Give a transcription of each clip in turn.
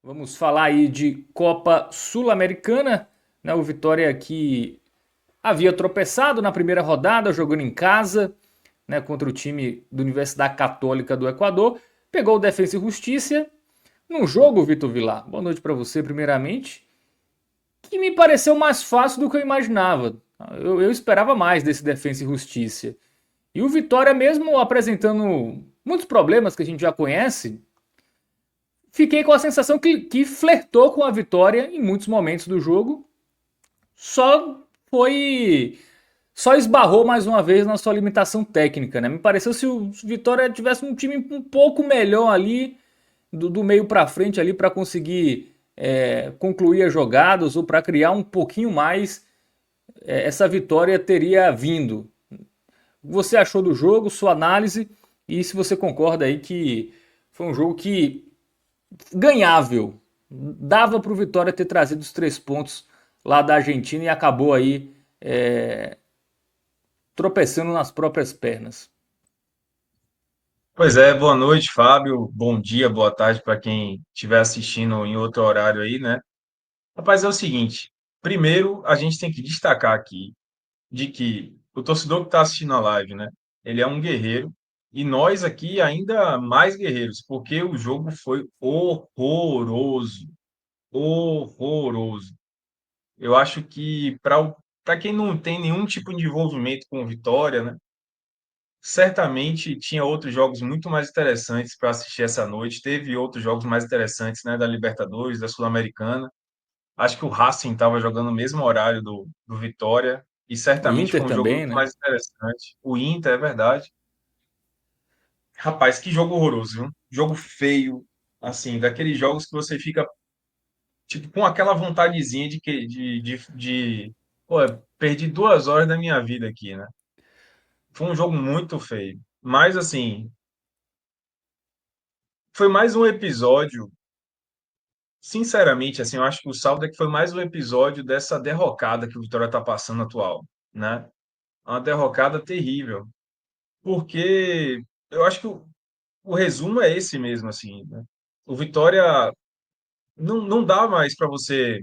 Vamos falar aí de Copa Sul-Americana, né? O Vitória que havia tropeçado na primeira rodada, jogando em casa, né, contra o time da Universidade Católica do Equador. Pegou o Defensa e Justiça num jogo, Vitor Vilar. Boa noite para você, primeiramente, que me pareceu mais fácil do que eu imaginava. Eu esperava mais desse Defensa e Justiça. E o Vitória, mesmo apresentando muitos problemas que a gente já conhece, fiquei com a sensação que flertou com a vitória em muitos momentos do jogo. Só foi. Só esbarrou mais uma vez na sua limitação técnica, né? Me pareceu se o Vitória tivesse um time um pouco melhor ali, do meio para frente ali, para conseguir concluir as jogadas ou para criar um pouquinho mais, essa vitória teria vindo. O que você achou do jogo, sua análise e se você concorda aí que foi um jogo que ganhável. Dava para o Vitória ter trazido os 3 pontos lá da Argentina e acabou aí tropeçando nas próprias pernas. Pois é, boa noite, Fábio. Bom dia, boa tarde para quem estiver assistindo em outro horário aí, né? Rapaz, é o seguinte: primeiro, a gente tem que destacar aqui de que o torcedor que está assistindo a live, né? Ele é um guerreiro e nós aqui ainda mais guerreiros, porque o jogo foi horroroso, horroroso. Eu acho que para quem não tem nenhum tipo de envolvimento com o Vitória, né? Certamente tinha outros jogos muito mais interessantes para assistir essa noite. Teve outros jogos mais interessantes, né, da Libertadores, da Sul-Americana. Acho que o Racing estava jogando no mesmo horário do Vitória e O certamente Inter foi um jogo também, muito né? mais interessante. O Inter, é verdade. Rapaz, que jogo horroroso, viu? Jogo feio, assim, daqueles jogos que você fica tipo com aquela vontadezinha pô, perdi 2 horas da minha vida aqui, né? Foi um jogo muito feio. Mas assim, foi mais um episódio. Sinceramente, assim, eu acho que o saldo é que foi mais um episódio dessa derrocada que o Vitória está passando atual, né? Uma derrocada terrível, porque eu acho que o resumo é esse mesmo, assim, né? O Vitória não dá mais para você.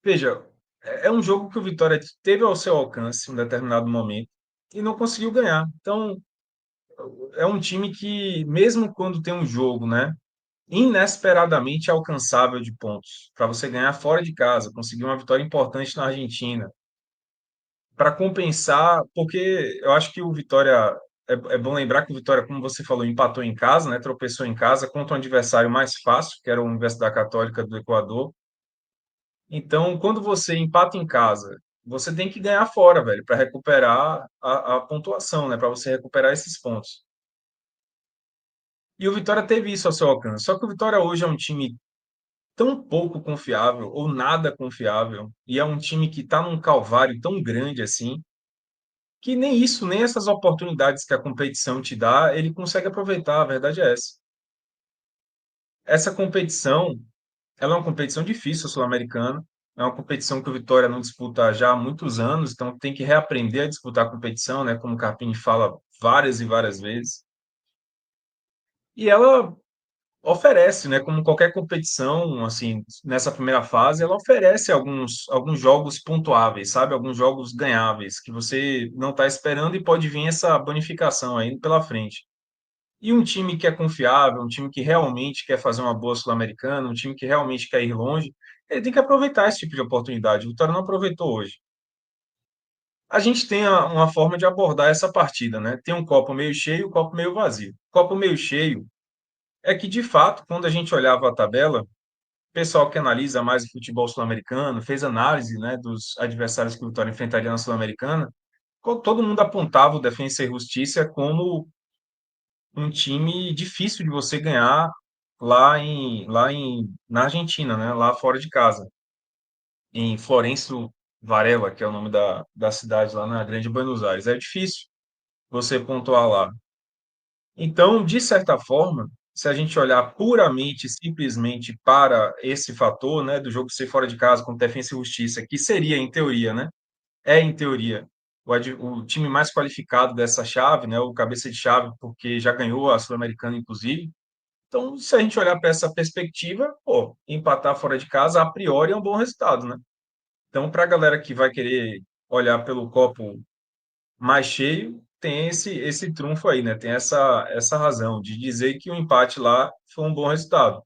Veja, é um jogo que o Vitória teve ao seu alcance em um determinado momento e não conseguiu ganhar. Então, é um time que, mesmo quando tem um jogo, né? Inesperadamente alcançável de pontos, para você ganhar fora de casa, conseguir uma vitória importante na Argentina, para compensar, porque eu acho que o Vitória é bom lembrar que o Vitória, como você falou, empatou em casa, né, tropeçou em casa contra um adversário mais fácil, que era a Universidade Católica do Equador. Então, quando você empata em casa, você tem que ganhar fora, velho, para recuperar a pontuação, né, para você recuperar esses pontos. E o Vitória teve isso ao seu alcance. Só que o Vitória hoje é um time tão pouco confiável ou nada confiável, e é um time que está num calvário tão grande assim, que nem isso, nem essas oportunidades que a competição te dá, ele consegue aproveitar, a verdade é essa. Essa competição, ela é uma competição difícil, a Sul-Americana, é uma competição que o Vitória não disputa já há muitos anos, então tem que reaprender a disputar a competição, né, como o Carpini fala várias e várias vezes. E ela oferece, né, como qualquer competição, assim, nessa primeira fase, ela oferece alguns jogos pontuáveis, sabe? Alguns jogos ganháveis, que você não está esperando e pode vir essa bonificação aí pela frente. E um time que é confiável, um time que realmente quer fazer uma boa Sul-Americana, um time que realmente quer ir longe, ele tem que aproveitar esse tipo de oportunidade. O Vitória não aproveitou hoje. A gente tem uma forma de abordar essa partida, né? Tem um copo meio cheio e um copo meio vazio. Copo meio cheio é que, de fato, quando a gente olhava a tabela, pessoal que analisa mais o futebol sul-americano, fez análise, né, dos adversários que o Vitória enfrentaria na Sul-Americana, todo mundo apontava o Defensa e Justiça como um time difícil de você ganhar na Argentina, né, lá fora de casa, em Florencio Varela, que é o nome da cidade lá na Grande Buenos Aires. É difícil você pontuar lá. Então, de certa forma, se a gente olhar puramente, simplesmente para esse fator, né, do jogo ser fora de casa com Defensa e Justiça, que seria, em teoria, né, em teoria, o time mais qualificado dessa chave, né, o cabeça de chave, porque já ganhou a Sul-Americana, inclusive, Então, se a gente olhar para essa perspectiva, pô, empatar fora de casa, a priori, é um bom resultado, né? Então, para a galera que vai querer olhar pelo copo mais cheio, tem esse trunfo aí, né? Tem essa razão de dizer que o empate lá foi um bom resultado.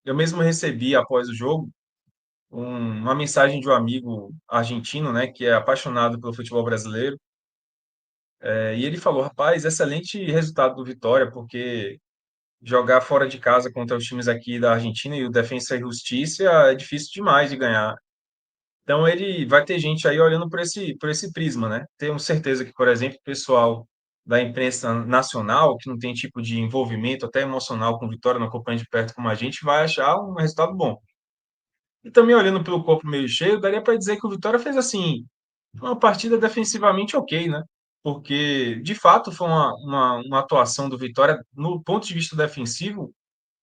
Eu mesmo recebi, após o jogo, uma mensagem de um amigo argentino, né, que é apaixonado pelo futebol brasileiro, e ele falou, rapaz, excelente resultado do Vitória, porque jogar fora de casa contra os times aqui da Argentina e o Defensa e Justiça é difícil demais de ganhar. Então ele vai ter gente aí olhando por esse prisma, né? Tenho certeza que, por exemplo, o pessoal da imprensa nacional, que não tem tipo de envolvimento até emocional com Vitória, não acompanha de perto como a gente, vai achar um resultado bom. E também olhando pelo copo meio cheio, daria para dizer que o Vitória fez assim uma partida defensivamente ok, né? Porque de fato foi uma atuação do Vitória no ponto de vista defensivo.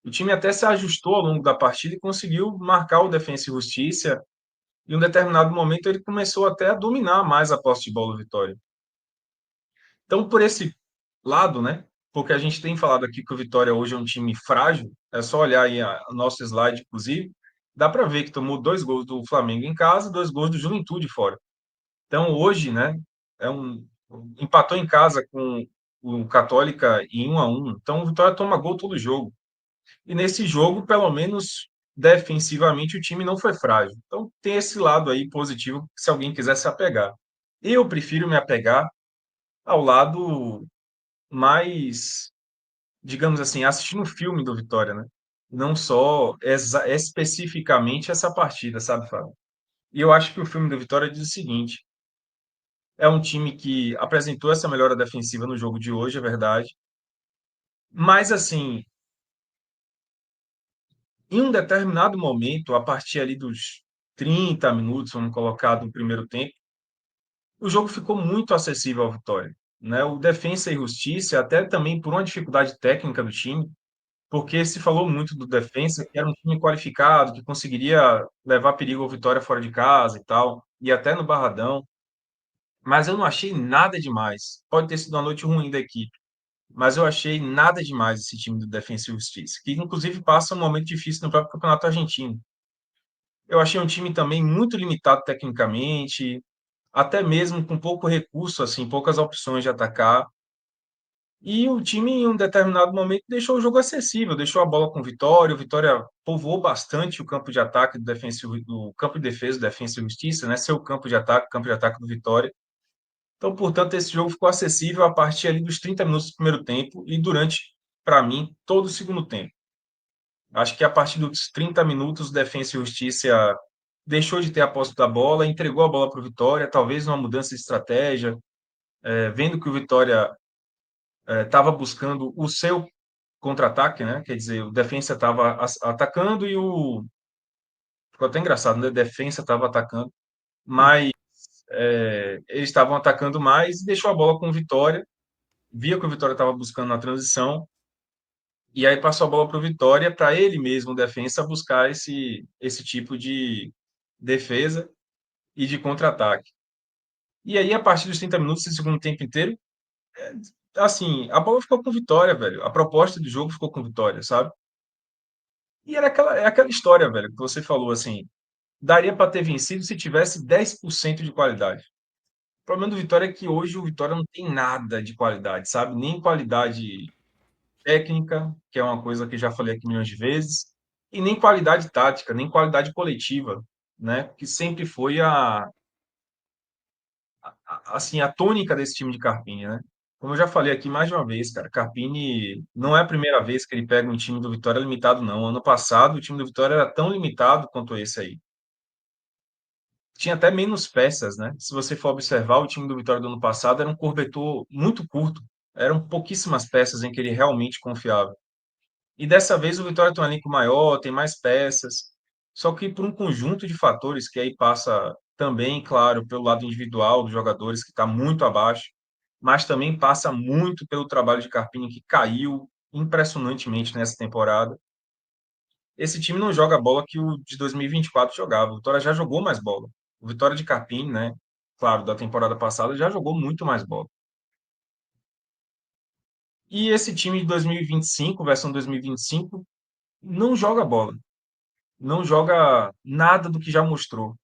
O time até se ajustou ao longo da partida e conseguiu marcar o Defensa e Justiça. Em um determinado momento, ele começou até a dominar mais a posse de bola do Vitória. Então, por esse lado, né? Porque a gente tem falado aqui que o Vitória hoje é um time frágil, é só olhar aí o nosso slide, inclusive, dá para ver que tomou 2 gols do Flamengo em casa, 2 gols do Juventude fora. Então, hoje, né, empatou em casa com o Católica em 1-1. Então, o Vitória toma gol todo jogo. E nesse jogo, pelo menos defensivamente, o time não foi frágil. Então, tem esse lado aí positivo, se alguém quiser se apegar. Eu prefiro me apegar ao lado mais, digamos assim, assistindo um filme do Vitória, né? Não só especificamente essa partida, sabe, Fábio? E eu acho que o filme do Vitória diz o seguinte: é um time que apresentou essa melhora defensiva no jogo de hoje, é verdade, mas assim, em um determinado momento, a partir ali dos 30 minutos, vamos colocar, do primeiro tempo, o jogo ficou muito acessível ao Vitória, né? O Defensa e Justiça, até também por uma dificuldade técnica do time, porque se falou muito do Defensa, que era um time qualificado, que conseguiria levar perigo ao Vitória fora de casa e tal, e até no Barradão, mas eu não achei nada demais. Pode ter sido uma noite ruim da equipe, mas eu achei nada demais esse time do Defensa e Justiça, que inclusive passa um momento difícil no próprio Campeonato Argentino. Eu achei um time também muito limitado tecnicamente, até mesmo com pouco recurso, assim, poucas opções de atacar. E o time, em um determinado momento, deixou o jogo acessível, deixou a bola com o Vitória. O Vitória povoou bastante o campo de ataque do campo de defesa do Defensa e Justiça, né? Seu campo de ataque do Vitória. Então, portanto, esse jogo ficou acessível a partir ali dos 30 minutos do primeiro tempo e durante, para mim, todo o segundo tempo. Acho que a partir dos 30 minutos, o Defensa e Justiça deixou de ter a posse da bola, entregou a bola para o Vitória, talvez uma mudança de estratégia, vendo que o Vitória estava buscando o seu contra-ataque, né? Quer dizer, o Defensa estava atacando e o. Ficou até engraçado, né? O Defensa estava atacando, mas eles estavam atacando mais e deixou a bola com o Vitória, via que o Vitória estava buscando na transição, e aí passou a bola para o Vitória, para ele mesmo, o Defensa, buscar esse tipo de defesa e de contra-ataque. E aí, a partir dos 30 minutos, esse segundo tempo inteiro, assim, a bola ficou com Vitória, velho. A proposta do jogo ficou com Vitória, sabe? E era aquela história, velho, que você falou, assim, daria para ter vencido se tivesse 10% de qualidade. O problema do Vitória é que hoje o Vitória não tem nada de qualidade, sabe? Nem qualidade técnica, que é uma coisa que eu já falei aqui milhões de vezes, e nem qualidade tática, nem qualidade coletiva, né? Que sempre foi assim, a tônica desse time de Carpini, né? Como eu já falei aqui mais de uma vez, cara, Carpini não é a primeira vez que ele pega um time do Vitória limitado, não. Ano passado, o time do Vitória era tão limitado quanto esse aí. Tinha até menos peças, né? Se você for observar, o time do Vitória do ano passado era um cobertor muito curto. Eram pouquíssimas peças em que ele realmente confiava. E dessa vez o Vitória tem um elenco maior, tem mais peças, só que por um conjunto de fatores que aí passa também, claro, pelo lado individual dos jogadores, que está muito abaixo, mas também passa muito pelo trabalho de Carpini, que caiu impressionantemente nessa temporada. Esse time não joga a bola que o de 2024 jogava. O Vitória já jogou mais bola. O Vitória de Carpini, né? Claro, da temporada passada já jogou muito mais bola. E esse time de 2025, versão 2025, não joga bola, não joga nada do que já mostrou.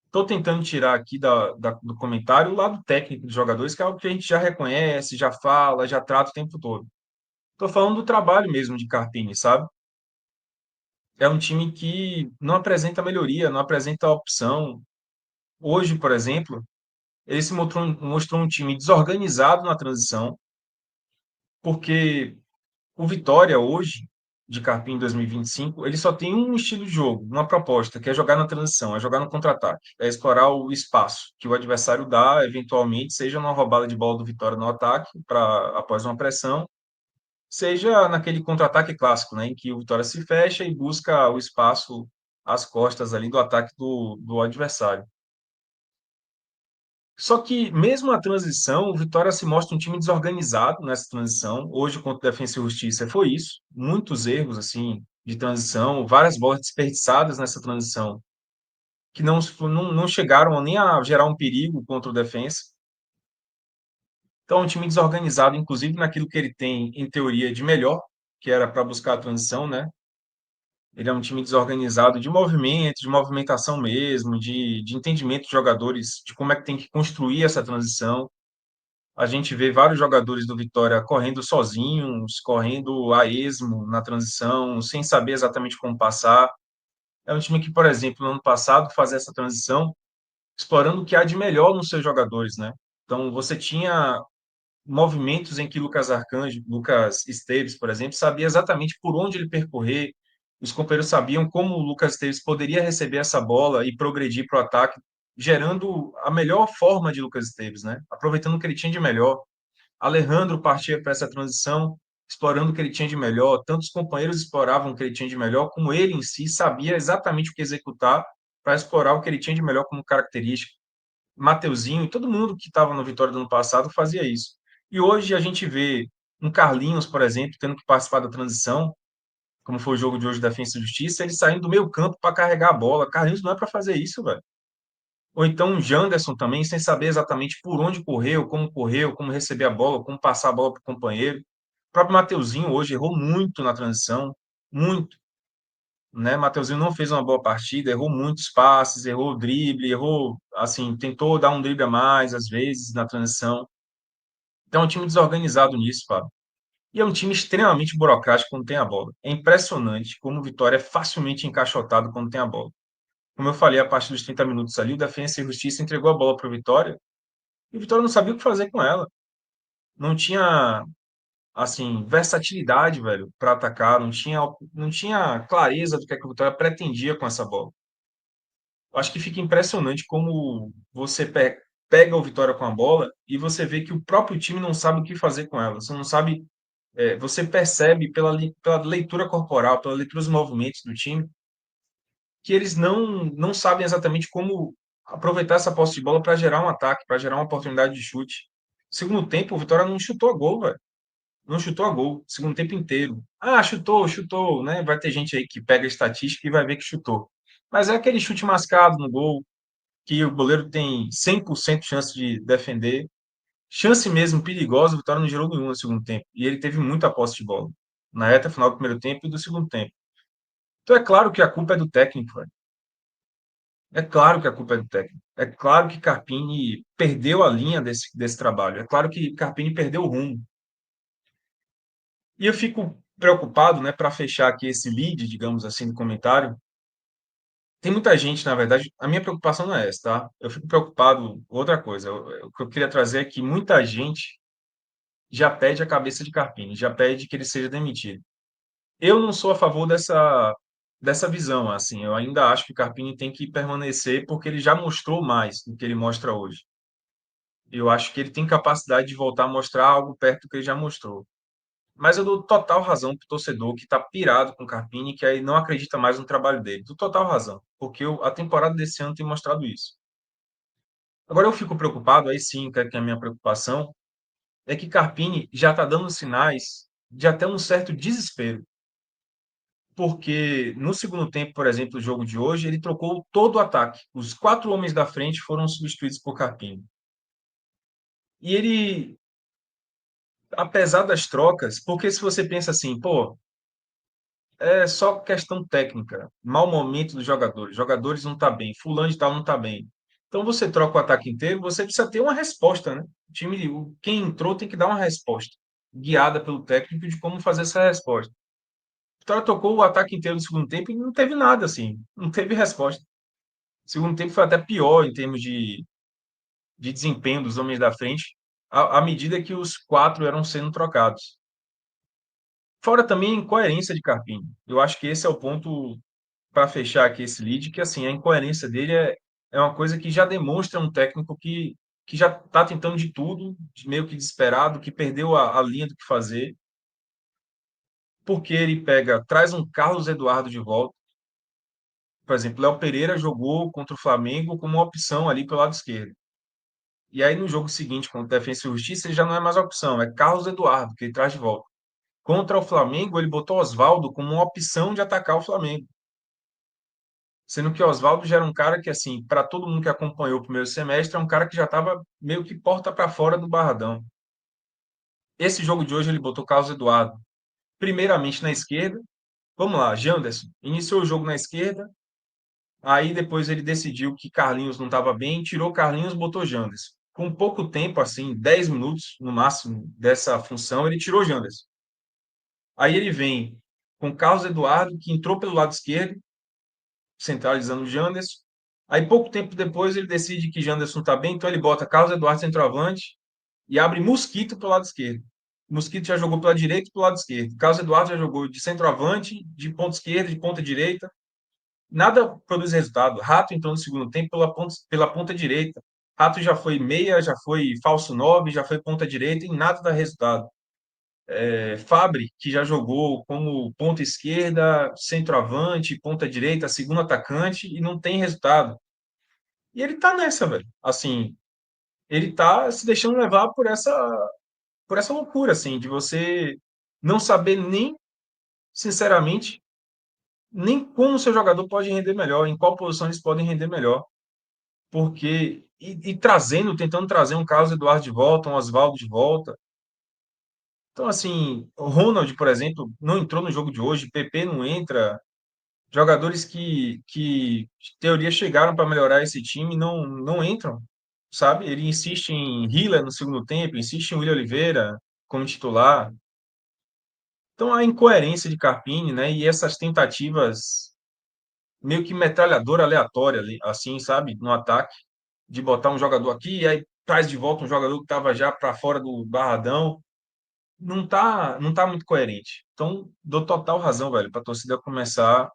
Estou tentando tirar aqui do comentário o lado técnico dos jogadores, que é algo que a gente já reconhece, já fala, já trata o tempo todo. Estou falando do trabalho mesmo de Carpini, sabe? É um time que não apresenta melhoria, não apresenta opção. Hoje, por exemplo, ele se mostrou um time desorganizado na transição, porque o Vitória hoje, de Carpini em 2025, ele só tem um estilo de jogo, uma proposta, que é jogar na transição, é jogar no contra-ataque, é explorar o espaço que o adversário dá, eventualmente, seja numa roubada de bola do Vitória no ataque, após uma pressão, seja naquele contra-ataque clássico, né, em que o Vitória se fecha e busca o espaço às costas ali do ataque do adversário. Só que, mesmo a transição, o Vitória se mostra um time desorganizado nessa transição. Hoje, contra o Defensa e Justiça, foi isso. Muitos erros, assim, de transição, várias bolas desperdiçadas nessa transição, que não chegaram nem a gerar um perigo contra o Defensa. Então, é um time desorganizado, inclusive naquilo que ele tem, em teoria, de melhor, que era para buscar a transição, né? Ele é um time desorganizado de movimento, de movimentação mesmo, de entendimento de jogadores, de como é que tem que construir essa transição. A gente vê vários jogadores do Vitória correndo sozinhos, correndo a esmo na transição, sem saber exatamente como passar. É um time que, por exemplo, no ano passado, fazia essa transição explorando o que há de melhor nos seus jogadores, né? Então, você tinha movimentos em que Lucas Arcanjo, Lucas Esteves, por exemplo, sabia exatamente por onde ele percorrer. Os companheiros sabiam como o Lucas Esteves poderia receber essa bola e progredir para o ataque, gerando a melhor forma de Lucas Esteves, né? Aproveitando o que ele tinha de melhor. Alejandro partia para essa transição, explorando o que ele tinha de melhor. Tantos companheiros exploravam o que ele tinha de melhor, como ele em si sabia exatamente o que executar para explorar o que ele tinha de melhor como característica. Mateuzinho, todo mundo que estava no Vitória do ano passado fazia isso. E hoje a gente vê um Carlinhos, por exemplo, tendo que participar da transição, como foi o jogo de hoje da Defensa e Justiça, ele saindo do meio campo para carregar a bola. Carlinhos não é para fazer isso, velho. Ou então o Janderson também, sem saber exatamente por onde correu, como receber a bola, como passar a bola para o companheiro. O próprio Mateuzinho hoje errou muito na transição, muito, né? Mateuzinho não fez uma boa partida, errou muitos passes, errou o drible, errou, assim, tentou dar um drible a mais às vezes na transição. Então é um time desorganizado nisso, Fábio. E é um time extremamente burocrático quando tem a bola. É impressionante como o Vitória é facilmente encaixotado quando tem a bola. Como eu falei, a partir dos 30 minutos ali, o Defensa e Justiça entregou a bola para o Vitória e o Vitória não sabia o que fazer com ela. Não tinha, assim, versatilidade, velho, para atacar, não tinha clareza do que o Vitória pretendia com essa bola. Eu acho que fica impressionante como você pega o Vitória com a bola e você vê que o próprio time não sabe o que fazer com ela. Você não sabe, você percebe pela leitura corporal, pela leitura dos movimentos do time, que eles não sabem exatamente como aproveitar essa posse de bola para gerar um ataque, para gerar uma oportunidade de chute. Segundo tempo, o Vitória não chutou a gol, velho. Não chutou a gol, segundo tempo inteiro. Ah, chutou, né? Vai ter gente aí que pega a estatística e vai ver que chutou. Mas é aquele chute mascado no gol, que o goleiro tem 100% de chance de defender. Chance mesmo perigosa, o Vitória não gerou nenhuma no segundo tempo. E ele teve muita posse de bola, na reta final do primeiro tempo e do segundo tempo. Então é claro que a culpa é do técnico, velho. É claro que a culpa é do técnico. É claro que Carpini perdeu a linha desse trabalho. É claro que Carpini perdeu o rumo. E eu fico preocupado, né, para fechar aqui esse lead, digamos assim, do comentário. Tem muita gente, na verdade, a minha preocupação não é essa, tá? Eu fico preocupado, outra coisa, o que eu queria trazer é que muita gente já pede a cabeça de Carpini, já pede que ele seja demitido. Eu não sou a favor dessa visão, assim, eu ainda acho que Carpini tem que permanecer porque ele já mostrou mais do que ele mostra hoje. Eu acho que ele tem capacidade de voltar a mostrar algo perto do que ele já mostrou. Mas eu dou total razão para o torcedor que está pirado com o Carpini, que aí não acredita mais no trabalho dele. Dou total razão, porque a temporada desse ano tem mostrado isso. Agora eu fico preocupado, aí sim, que é a minha preocupação, é que Carpini já está dando sinais de até um certo desespero. Porque no segundo tempo, por exemplo, do jogo de hoje, ele trocou todo o ataque. Os 4 homens da frente foram substituídos por Carpini. E ele apesar das trocas, porque se você pensa assim, pô, é só questão técnica, mau momento dos jogadores, jogadores não tá bem, fulano de tal não tá bem. Então você troca o ataque inteiro, você precisa ter uma resposta, né? Quem entrou tem que dar uma resposta, guiada pelo técnico de como fazer essa resposta. O Vitória tocou o ataque inteiro no segundo tempo e não teve nada assim, não teve resposta. O segundo tempo foi até pior em termos de desempenho dos homens da frente, à medida que os quatro eram sendo trocados. Fora também a incoerência de Carpini. Eu acho que esse é o ponto para fechar aqui esse lead, que assim, a incoerência dele é uma coisa que já demonstra um técnico que já está tentando de tudo, meio que desesperado, que perdeu a linha do que fazer, porque ele pega, traz um Carlos Eduardo de volta. Por exemplo, Léo Pereira jogou contra o Flamengo como uma opção ali pelo lado esquerdo. E aí no jogo seguinte, contra o Defensa e Justiça, ele já não é mais opção, é Carlos Eduardo que ele traz de volta. Contra o Flamengo, ele botou Oswaldo como uma opção de atacar o Flamengo. Sendo que Oswaldo já era um cara que, assim, para todo mundo que acompanhou o primeiro semestre, é um cara que já estava meio que porta para fora do Barradão. Esse jogo de hoje ele botou Carlos Eduardo, primeiramente na esquerda. Vamos lá, Janderson iniciou o jogo na esquerda, aí depois ele decidiu que Carlinhos não estava bem, tirou Carlinhos, botou Janderson. Com pouco tempo, assim, 10 minutos no máximo dessa função, ele tirou Janderson. Aí ele vem com Carlos Eduardo, que entrou pelo lado esquerdo, centralizando o Janderson. Aí, pouco tempo depois, ele decide que Janderson está bem, então ele bota Carlos Eduardo centroavante e abre Mosquito para o lado esquerdo. Mosquito já jogou pela direita e para o lado esquerdo. Carlos Eduardo já jogou de centroavante, de ponta esquerda, de ponta direita. Nada produz resultado. Rato entrou no segundo tempo pela ponta direita. Rato já foi meia, já foi falso 9, já foi ponta direita e nada dá resultado. Fabri, que já jogou como ponta esquerda, centroavante, ponta direita, segundo atacante e não tem resultado. E ele tá nessa, velho. Assim, ele tá se deixando levar por essa loucura, assim, de você não saber nem, sinceramente, nem como o seu jogador pode render melhor, em qual posição eles podem render melhor. Porque, tentando trazer um Carlos Eduardo de volta, um Oswaldo de volta. Então, assim, o Ronald, por exemplo, não entrou no jogo de hoje, PP não entra, jogadores que de teoria chegaram para melhorar esse time não entram, sabe? Ele insiste em Hiller no segundo tempo, insiste em William Oliveira como titular. Então a incoerência de Carpini, né? E essas tentativas meio que metralhadora aleatória ali, assim, sabe? No ataque, de botar um jogador aqui e aí traz de volta um jogador que estava já para fora do Barradão. Não tá muito coerente. Então, dou total razão, velho, para a torcida começar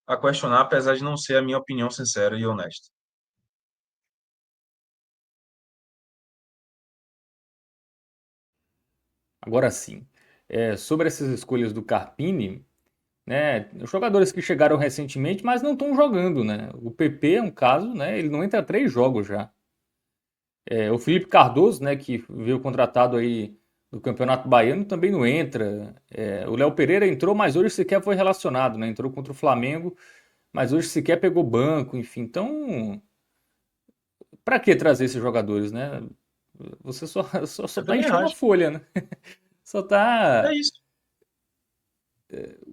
a questionar, apesar de não ser a minha opinião sincera e honesta. Agora sim, sobre essas escolhas do Carpini, né, os jogadores que chegaram recentemente, mas não estão jogando, né? O PP é um caso, né? Ele não entra há 3 jogos já. O Felipe Cardoso, né, que veio contratado aí do Campeonato Baiano, também não entra. O Léo Pereira entrou, mas hoje sequer foi relacionado, né? Entrou contra o Flamengo, mas hoje sequer pegou banco, enfim. Então, para que trazer esses jogadores, né? Você só Eu tá também enchendo a acho. folha, né? Só É tá isso.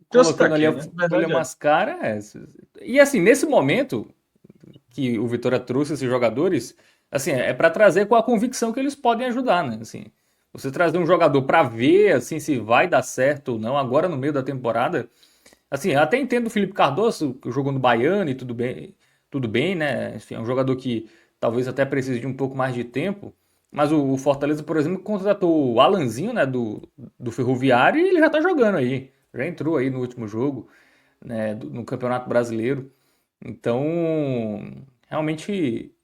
Trouxe para colocando ali quê, a né? folha Verdade é. mais cara. E assim, nesse momento que o Vitória trouxe esses jogadores, assim, é para trazer com a convicção que eles podem ajudar, né? Assim, você trazer um jogador para ver assim se vai dar certo ou não agora no meio da temporada. Assim, eu até entendo o Felipe Cardoso, que jogou no Baiano e tudo bem, né? Enfim, é um jogador que talvez até precise de um pouco mais de tempo. Mas o Fortaleza, por exemplo, contratou o Alanzinho, né, do Ferroviário, e ele já tá jogando aí. Já entrou aí no último jogo, né, no Campeonato Brasileiro. Então, realmente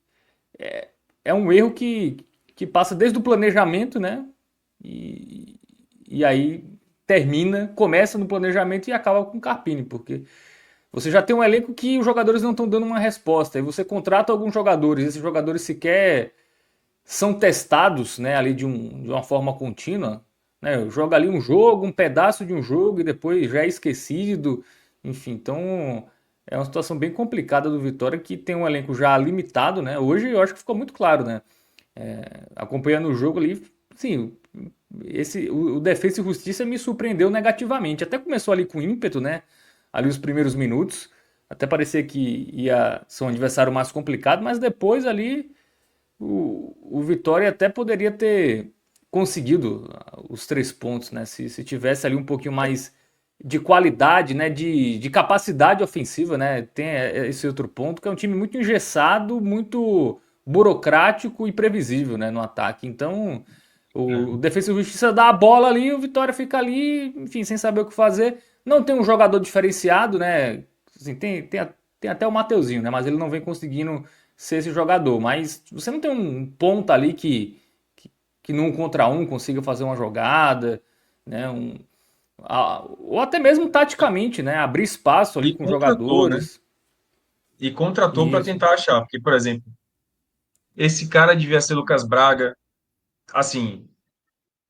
é um erro que passa desde o planejamento, né? E, e aí começa no planejamento e acaba com o Carpini, porque você já tem um elenco que os jogadores não estão dando uma resposta. Aí você contrata alguns jogadores, esses jogadores sequer são testados, né, ali de uma forma contínua. Né? Joga ali um jogo, um pedaço de um jogo e depois já é esquecido. Enfim, então é uma situação bem complicada do Vitória que tem um elenco já limitado, né? Hoje eu acho que ficou muito claro, né? Acompanhando o jogo ali, sim, o Defensa e Justiça me surpreendeu negativamente. Até começou ali com ímpeto, né? Ali os primeiros minutos. Até parecia que ia ser um adversário mais complicado, mas depois ali o Vitória até poderia ter conseguido os 3 pontos, né? Se tivesse ali um pouquinho mais de qualidade, né? De capacidade ofensiva, né? Tem esse outro ponto, que é um time muito engessado, muito burocrático e previsível, né? No ataque. Então, o Defesa e Justiça dá a bola ali, o Vitória fica ali, enfim, sem saber o que fazer. Não tem um jogador diferenciado, né? Assim, tem até o Mateuzinho, né? Mas ele não vem conseguindo ser esse jogador. Mas você não tem um ponta ali que num contra um consiga fazer uma jogada, né? Ou até mesmo taticamente, né? Abrir espaço ali E com contratou, né? jogadores. E contratou para Isso. tentar achar, porque, por exemplo, esse cara devia ser Lucas Braga. Assim,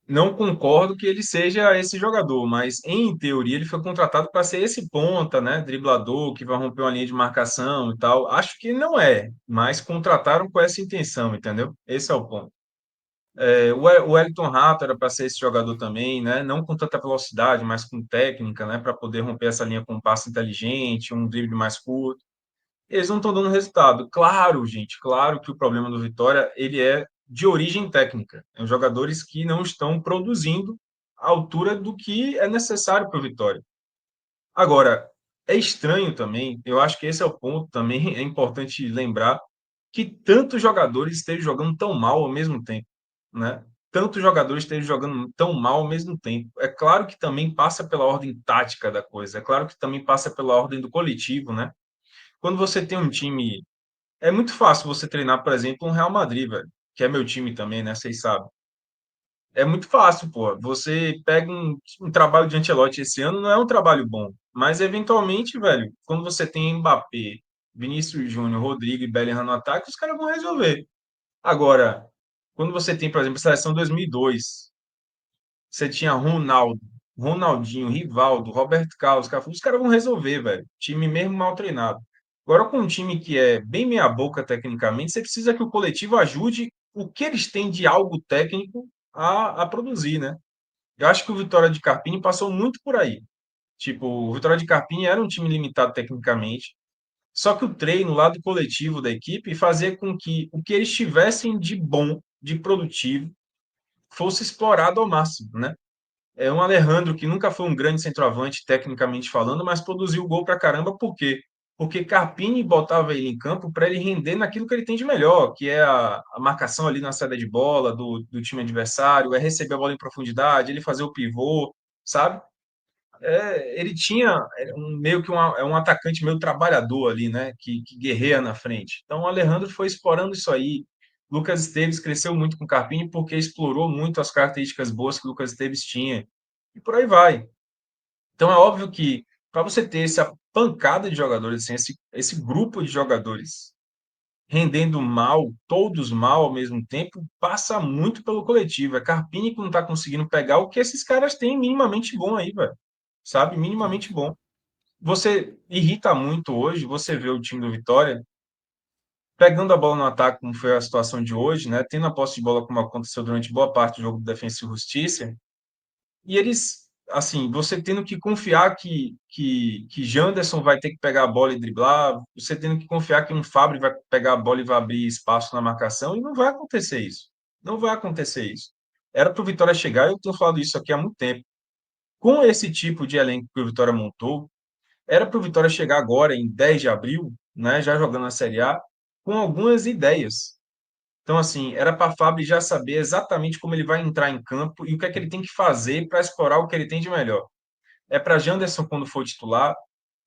não concordo que ele seja esse jogador, mas em teoria ele foi contratado para ser esse ponta, né? Driblador que vai romper uma linha de marcação e tal. Acho que não é, mas contrataram com essa intenção, entendeu? Esse é o ponto. O Wellington Rato era para ser esse jogador também, né? Não com tanta velocidade, mas com técnica, né? Para poder romper essa linha com um passe inteligente, um drible mais curto. Eles não estão dando resultado. Claro, gente, claro que o problema do Vitória ele é de origem técnica. São jogadores que não estão produzindo à altura do que é necessário para o Vitória. Agora, é estranho também, eu acho que esse é o ponto também, é importante lembrar que tantos jogadores estejam jogando tão mal ao mesmo tempo, né? Tantos jogadores estejam jogando tão mal ao mesmo tempo. É claro que também passa pela ordem tática da coisa, é claro que também passa pela ordem do coletivo, né? Quando você tem um time é muito fácil você treinar, por exemplo, um Real Madrid, velho, que é meu time também, né? Vocês sabem. É muito fácil, pô. Você pega um trabalho de Ancelotti esse ano, não é um trabalho bom. Mas, eventualmente, velho, quando você tem Mbappé, Vinícius Júnior, Rodrigo e Bellingham no ataque, os caras vão resolver. Agora, quando você tem, por exemplo, a seleção 2002, você tinha Ronaldo, Ronaldinho, Rivaldo, Roberto Carlos, Cafu, os caras vão resolver, velho. Time mesmo mal treinado. Agora, com um time que é bem meia-boca tecnicamente, você precisa que o coletivo ajude o que eles têm de algo técnico a produzir, né? Eu acho que o Vitória de Carpini passou muito por aí. Tipo, o Vitória de Carpini era um time limitado tecnicamente, só que o treino lá do coletivo da equipe fazia com que o que eles tivessem de bom, de produtivo, fosse explorado ao máximo, né? É um Alejandro que nunca foi um grande centroavante, tecnicamente falando, mas produziu gol pra caramba, por quê? Porque Carpini botava ele em campo para ele render naquilo que ele tem de melhor, que é a marcação ali na saída de bola do time adversário, é receber a bola em profundidade, ele fazer o pivô, sabe? Ele tinha meio que um atacante meio trabalhador ali, né? Que guerreia na frente. Então o Alejandro foi explorando isso aí. Lucas Esteves cresceu muito com o Carpini porque explorou muito as características boas que o Lucas Esteves tinha. E por aí vai. Então é óbvio que para você ter essa pancada de jogadores, assim, esse grupo de jogadores rendendo mal, todos mal ao mesmo tempo, passa muito pelo coletivo. É Carpini que não está conseguindo pegar o que esses caras têm minimamente bom aí, velho. Sabe? Sim. Minimamente bom. Você irrita muito hoje, você vê o time do Vitória pegando a bola no ataque, como foi a situação de hoje, né? Tendo a posse de bola, como aconteceu durante boa parte do jogo do Defensa e Justiça, e eles, assim, você tendo que confiar que Janderson vai ter que pegar a bola e driblar, você tendo que confiar que um Fábio vai pegar a bola e vai abrir espaço na marcação, e não vai acontecer isso. Não vai acontecer isso. Era para o Vitória chegar, eu tenho falado isso aqui há muito tempo. Com esse tipo de elenco que o Vitória montou, era para o Vitória chegar agora, em 10 de abril, né, já jogando na Série A, com algumas ideias. Então, assim, era para Fábio já saber exatamente como ele vai entrar em campo e o que é que ele tem que fazer para explorar o que ele tem de melhor. É para Janderson, quando for titular,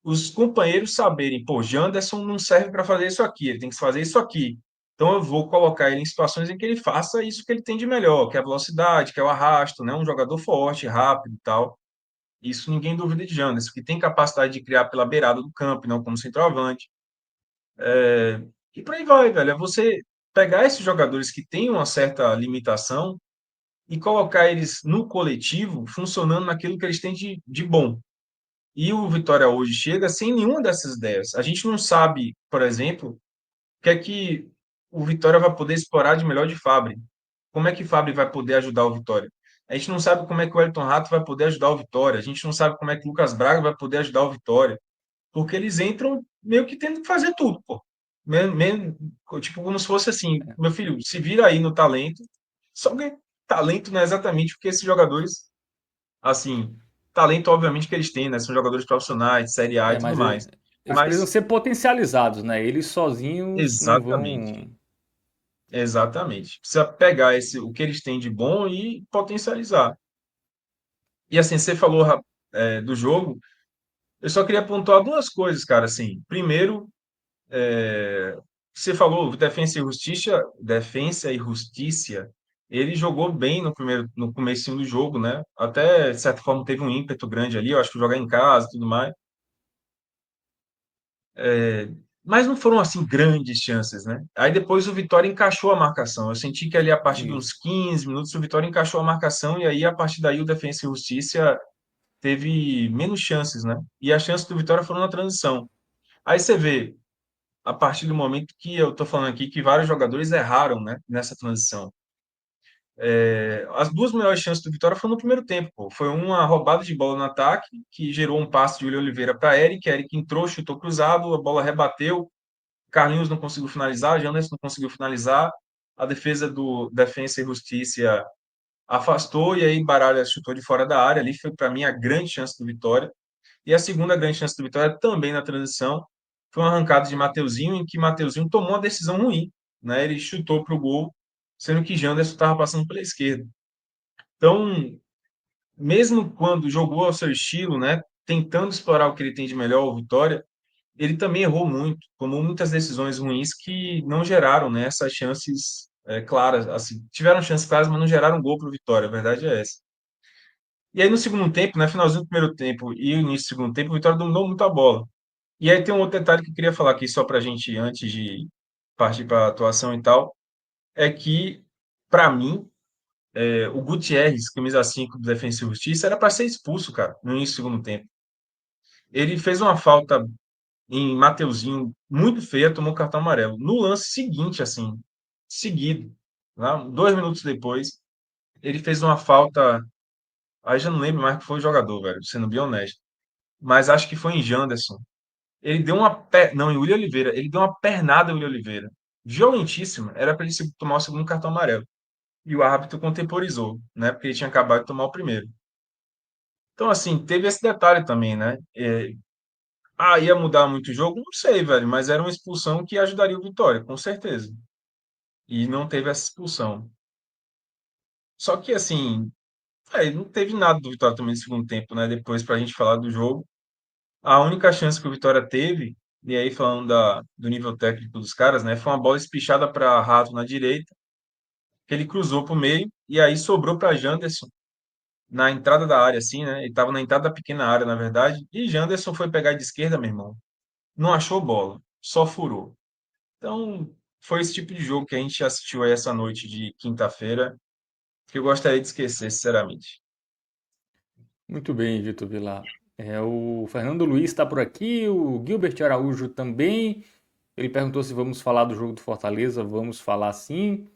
os companheiros saberem, pô, Janderson não serve para fazer isso aqui, ele tem que fazer isso aqui. Então eu vou colocar ele em situações em que ele faça isso que ele tem de melhor, que é a velocidade, que é o arrasto, né? Um jogador forte, rápido e tal. Isso ninguém duvida de Janderson, que tem capacidade de criar pela beirada do campo, não como centroavante. E por aí vai, velho. É você pegar esses jogadores que têm uma certa limitação e colocar eles no coletivo, funcionando naquilo que eles têm de bom. E o Vitória hoje chega sem nenhuma dessas ideias. A gente não sabe, por exemplo, o que é que o Vitória vai poder explorar de melhor de Fábio. como é que Fábio vai poder ajudar o Vitória. A gente não sabe como é que o Wellington Rato vai poder ajudar o Vitória. A gente não sabe como é que o Lucas Braga vai poder ajudar o Vitória. Porque eles entram meio que tendo que fazer tudo, pô. Tipo, como se fosse assim, meu filho, se vira aí no talento. Só que talento não é exatamente porque esses jogadores, assim, talento obviamente que eles têm, né? São jogadores profissionais, de Série A e É, tudo mas mais. eles precisam Mas, ser potencializados, né? Eles sozinhos não exatamente, vão. exatamente. Precisa pegar o que eles têm de bom e potencializar. E assim, você falou, do jogo, eu só queria pontuar duas coisas, cara, assim. Primeiro, você falou Defensa e Justiça, ele jogou bem no comecinho do jogo, né? Até, de certa forma, teve um ímpeto grande ali, eu acho que jogar em casa e tudo mais. Mas não foram, assim, grandes chances, né? Aí depois o Vitória encaixou a marcação. Eu senti que ali, a partir de uns Isso. 15 minutos, o Vitória encaixou a marcação e aí, a partir daí, o Defensa e Justiça teve menos chances, né? E as chances do Vitória foram na transição. Aí você vê, a partir do momento que eu estou falando aqui, que vários jogadores erraram, né, nessa transição. As duas melhores chances do Vitória foram no primeiro tempo, pô. Foi uma roubada de bola no ataque, que gerou um passe de William Oliveira para Eric. Eric entrou, chutou cruzado, a bola rebateu. Carlinhos não conseguiu finalizar, Janderson não conseguiu finalizar. A defesa do Defensa e Justiça afastou, e aí Baralha chutou de fora da área. Ali foi, para mim, a grande chance do Vitória. E a segunda grande chance do Vitória, também na transição, foi uma arrancada de Mateuzinho, em que Mateuzinho tomou uma decisão ruim, né? Ele chutou para o gol, sendo que Janderson estava passando pela esquerda. Então, mesmo quando jogou ao seu estilo, né, tentando explorar o que ele tem de melhor, o Vitória, ele também errou muito, tomou muitas decisões ruins que não geraram, né, essas chances claras. Assim, tiveram chances claras, mas não geraram gol para o Vitória, a verdade é essa. E aí, no segundo tempo, né, finalzinho do primeiro tempo e início do segundo tempo, o Vitória dominou muito a bola. E aí tem um outro detalhe que eu queria falar aqui só para a gente, antes de partir para a atuação e tal, é que, para mim, o Gutierrez, camisa 5 do Defensa e Justiça, era para ser expulso, cara, no início do segundo tempo. Ele fez uma falta em Mateuzinho muito feia, tomou cartão amarelo. No lance seguinte, assim, seguido, lá, 2 minutos depois, ele fez uma falta, aí já não lembro mais que foi o jogador, velho, sendo bem honesto, mas acho que foi em Janderson. Ele deu não, em William Oliveira. Ele deu uma pernada em William Oliveira. Violentíssima. Era para ele tomar o segundo cartão amarelo. E o árbitro contemporizou, né? Porque ele tinha acabado de tomar o primeiro. Então, assim, teve esse detalhe também, né? Ia mudar muito o jogo? Não sei, velho. Mas era uma expulsão que ajudaria o Vitória, com certeza. E não teve essa expulsão. Só que, assim, não teve nada do Vitória também no segundo tempo, né? Depois, para a gente falar do jogo. A única chance que o Vitória teve, e aí falando do nível técnico dos caras, né, foi uma bola espichada para Rato na direita, que ele cruzou para o meio, e aí sobrou para Janderson na entrada da área, assim, né? Ele estava na entrada da pequena área, na verdade, e Janderson foi pegar de esquerda, meu irmão. Não achou bola, só furou. Então, foi esse tipo de jogo que a gente assistiu aí essa noite de quinta-feira, que eu gostaria de esquecer, sinceramente. Muito bem, Vitor Vilar. O Fernando Luiz está por aqui, o Gilbert Araújo também. Ele perguntou se vamos falar do jogo do Fortaleza. Vamos falar sim.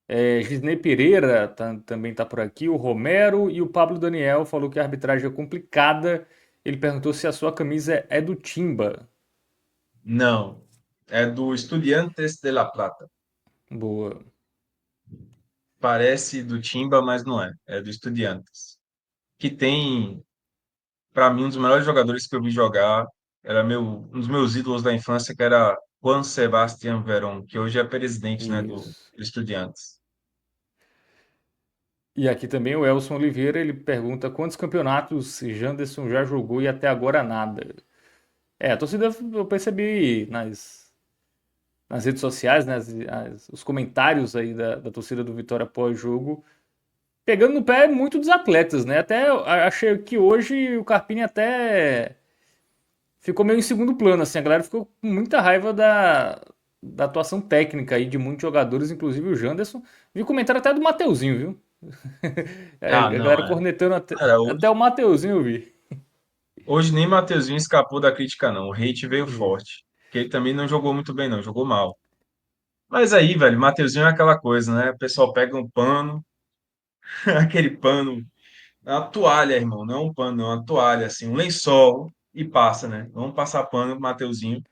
Gisney Pereira também está por aqui, o Romero e o Pablo Daniel falou que a arbitragem é complicada. Ele perguntou se a sua camisa é do Timba. Não, é do Estudiantes de La Plata. Boa. Parece do Timba, mas não é. É do Estudiantes. Que tem, para mim, um dos melhores jogadores que eu vi jogar. Era um dos meus ídolos da infância, que era Juan Sebastián Verón, que hoje é presidente, né, do Isso. Estudiantes. E aqui também o Elson Oliveira, ele pergunta quantos campeonatos Janderson já jogou e até agora nada. A torcida eu percebi nas redes sociais, né, os comentários aí da torcida do Vitória pós-jogo, pegando no pé muito dos atletas, né? Até eu achei que hoje o Carpini até ficou meio em segundo plano, assim, a galera ficou com muita raiva da atuação técnica aí de muitos jogadores, inclusive o Janderson. Vi comentário até do Mateuzinho, viu? Ah, A não, galera cornetando Cara, até o Mateuzinho, eu vi. hoje nem Mateuzinho escapou da crítica, não. O hate veio Isso. forte. Porque ele também não jogou muito bem, não. Jogou mal. Mas aí, velho, Mateuzinho é aquela coisa, né? O pessoal pega um pano, aquele pano, é uma toalha, irmão, não é um pano, é uma toalha, assim, um lençol, e passa, né? Vamos passar pano pro Mateuzinho,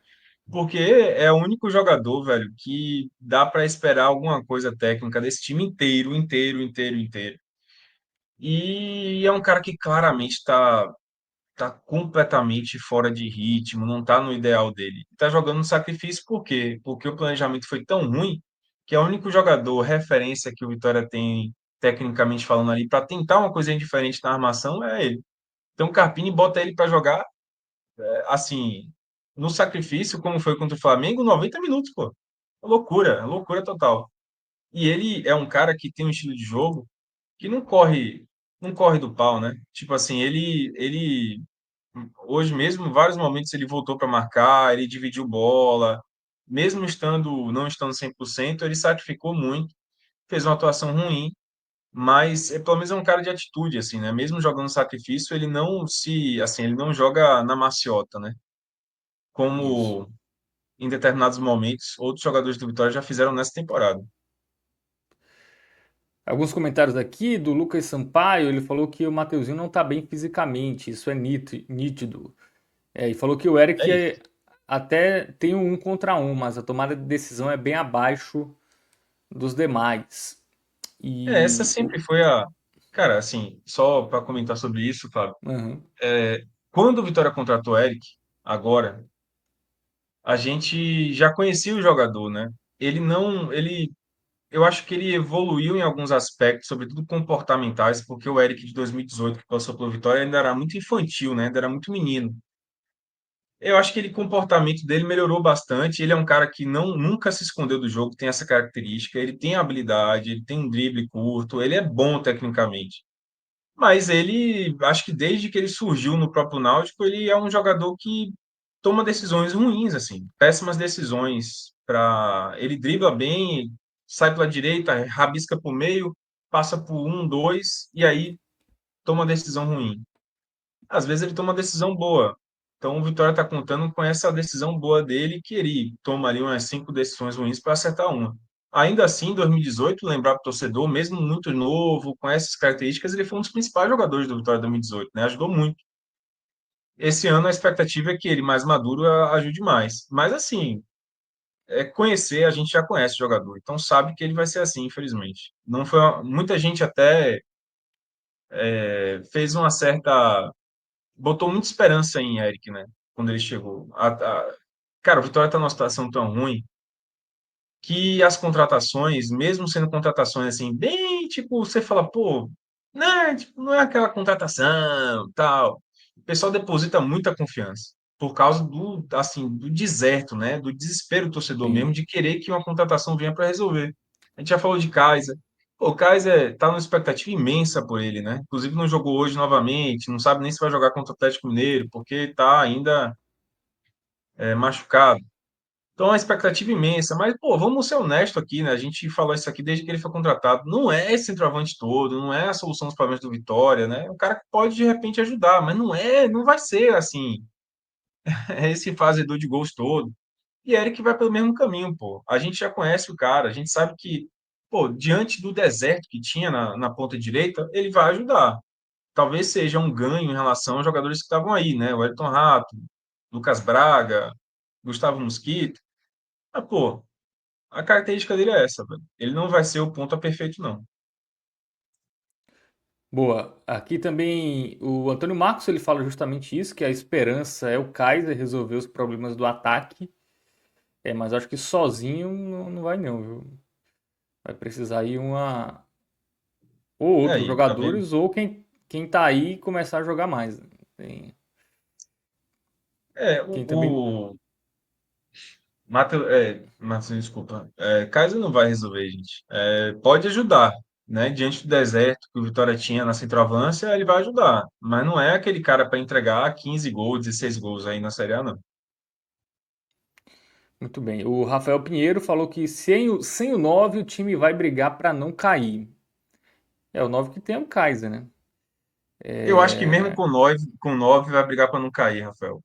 porque é o único jogador, velho, que dá para esperar alguma coisa técnica desse time inteiro, inteiro, inteiro, inteiro. E é um cara que claramente tá completamente fora de ritmo, não tá no ideal dele. Tá jogando no sacrifício por quê? Porque o planejamento foi tão ruim que é o único jogador referência que o Vitória tem, tecnicamente falando ali, para tentar uma coisa diferente na armação é ele. Então o Carpini bota ele para jogar, assim, no sacrifício, como foi contra o Flamengo, 90 minutos, pô. Loucura total. E ele é um cara que tem um estilo de jogo que não corre do pau, né? Tipo assim, ele hoje mesmo, em vários momentos ele voltou para marcar, ele dividiu bola, mesmo não estando 100%, ele sacrificou muito, fez uma atuação ruim, mas pelo menos é um cara de atitude, assim, né? Mesmo jogando sacrifício, ele não joga na maciota, né? Isso. Como em determinados momentos outros jogadores do Vitória já fizeram nessa temporada. Alguns comentários aqui do Lucas Sampaio, ele falou que o Mateuzinho não está bem fisicamente, isso é nítido. E falou que o É Eric isso. até tem um contra um, mas a tomada de decisão é bem abaixo dos demais. Essa E sempre foi a. Cara, assim, só para comentar sobre isso, Fábio, aham, quando o Vitória contratou o Eric, agora, a gente já conhecia o jogador, né? Ele não, ele, eu acho que ele evoluiu em alguns aspectos, sobretudo comportamentais, porque o Eric de 2018, que passou pelo Vitória, ainda era muito infantil, né? Ainda era muito menino. Eu acho que o comportamento dele melhorou bastante. Ele é um cara que nunca se escondeu do jogo, tem essa característica. Ele tem habilidade, ele tem um drible curto, ele é bom tecnicamente. Mas ele, acho que desde que ele surgiu no próprio Náutico, ele é um jogador que toma decisões ruins, assim, péssimas decisões. Ele dribla bem, sai pela direita, rabisca por meio, passa por um, dois, e aí toma decisão ruim. Às vezes ele toma decisão boa. Então o Vitória está contando com essa decisão boa dele, que ele toma ali umas cinco decisões ruins para acertar uma. Ainda assim, em 2018, lembrar para o torcedor, mesmo muito novo, com essas características, ele foi um dos principais jogadores do Vitória 2018, né? Ajudou muito. Esse ano a expectativa é que ele, mais maduro, ajude mais. Mas assim, conhecer, a gente já conhece o jogador, então sabe que ele vai ser assim, infelizmente. Não foi muita gente até fez uma certa botou muita esperança em Eric, né? Quando ele chegou. Cara, o Vitória está numa situação tão ruim que as contratações, mesmo sendo contratações assim, bem tipo, você fala, pô, né, tipo, não é aquela contratação, tal. O pessoal deposita muita confiança por causa do, assim, do deserto, né, do desespero do torcedor mesmo sim. de querer que uma contratação venha para resolver. A gente já falou de Kaiser. Pô, o Kaiser tá numa expectativa imensa por ele, né? Inclusive não jogou hoje novamente, não sabe nem se vai jogar contra o Atlético Mineiro, porque tá ainda machucado. Então, é uma expectativa imensa, mas, pô, vamos ser honestos aqui, né? A gente falou isso aqui desde que ele foi contratado. Não é esse centroavante todo, não é a solução dos problemas do Vitória, né? É um cara que pode, de repente, ajudar, mas não vai ser, assim, é esse fazedor de gols todo. E Eric vai pelo mesmo caminho, pô. A gente já conhece o cara, a gente sabe que, pô, diante do deserto que tinha na ponta direita, ele vai ajudar. Talvez seja um ganho em relação aos jogadores que estavam aí, né? O Elton Rato, Lucas Braga, Gustavo Mosquito. Mas, pô, a característica dele é essa, velho. Ele não vai ser o ponta perfeito, não. Boa. Aqui também o Antônio Marcos ele fala justamente isso, que a esperança é o Kaiser resolver os problemas do ataque. Mas acho que sozinho não vai não, viu? Vai precisar ir ou É, outros e tá vendo? jogadores ou quem tá aí começar a jogar mais, né? É, Quem também. Matheus, desculpa. Kaiser não vai resolver, gente. Pode ajudar, né? Diante do deserto que o Vitória tinha na centroavância, ele vai ajudar. Mas não é aquele cara para entregar 15 gols, 16 gols aí na Série A, não. Muito bem. O Rafael Pinheiro falou que sem o 9 o time vai brigar para não cair. O 9 que tem é o Kaiser, né? Eu acho que mesmo É, com 9 vai brigar para não cair, Rafael.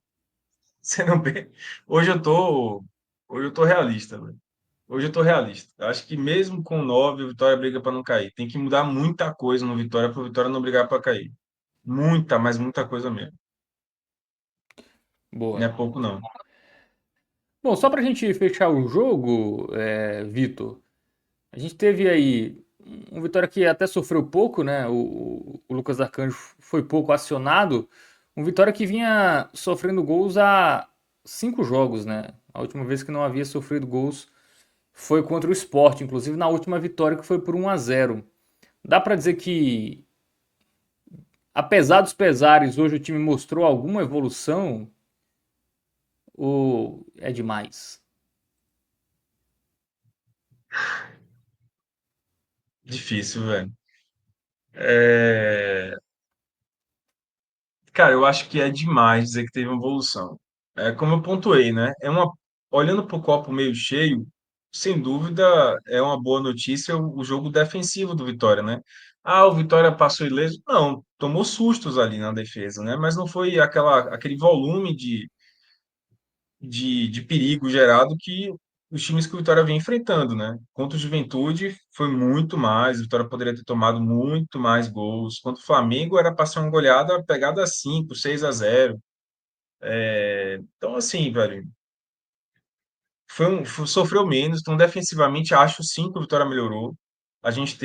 Você não... Hoje eu tô, hoje eu tô realista, velho. Hoje eu tô realista. Eu acho que mesmo com 9, o Vitória briga para não cair. Tem que mudar muita coisa no Vitória para o Vitória não brigar para cair. Muita, mas muita coisa mesmo. Não Boa. é pouco, não. Bom, só pra gente fechar o jogo, Vitor, a gente teve aí um Vitória que até sofreu pouco, né? O Lucas Arcanjo foi pouco acionado. Um Vitória que vinha sofrendo gols há 5 jogos, né? A última vez que não havia sofrido gols foi contra o Sport, inclusive na última vitória que foi por 1-0. Dá pra dizer que, apesar dos pesares, hoje o time mostrou alguma evolução ou é demais? Difícil, velho. É... Cara, eu acho que é demais dizer que teve uma evolução. É como eu pontuei, né? Olhando para o copo meio cheio, sem dúvida é uma boa notícia o jogo defensivo do Vitória, né? Ah, o Vitória passou ileso? Não, tomou sustos ali na defesa, né? Mas não foi aquele volume de perigo gerado que os times que o Vitória vem enfrentando, né? Contra o Juventude foi muito mais, o Vitória poderia ter tomado muito mais gols. Contra o Flamengo era para ser uma goleada pegada 5, 6-0. Então, assim, velho, sofreu menos. Então, defensivamente, acho sim que o Vitória melhorou. A gente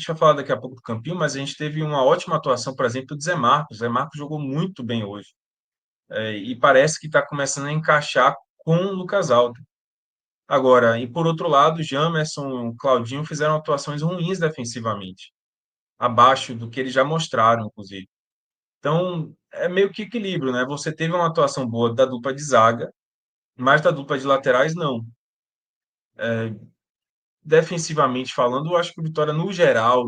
vai falar daqui a pouco do Campinho, mas a gente teve uma ótima atuação, por exemplo, do Zé Marcos. O Zé Marcos jogou muito bem hoje. E parece que está começando a encaixar com o Lucas Alves. Agora, e por outro lado, Jamerson e Claudinho fizeram atuações ruins defensivamente, abaixo do que eles já mostraram, inclusive. Então, é meio que equilíbrio, né? Você teve uma atuação boa da dupla de zaga, mas da dupla de laterais, não. Defensivamente falando, eu acho que o Vitória, no geral,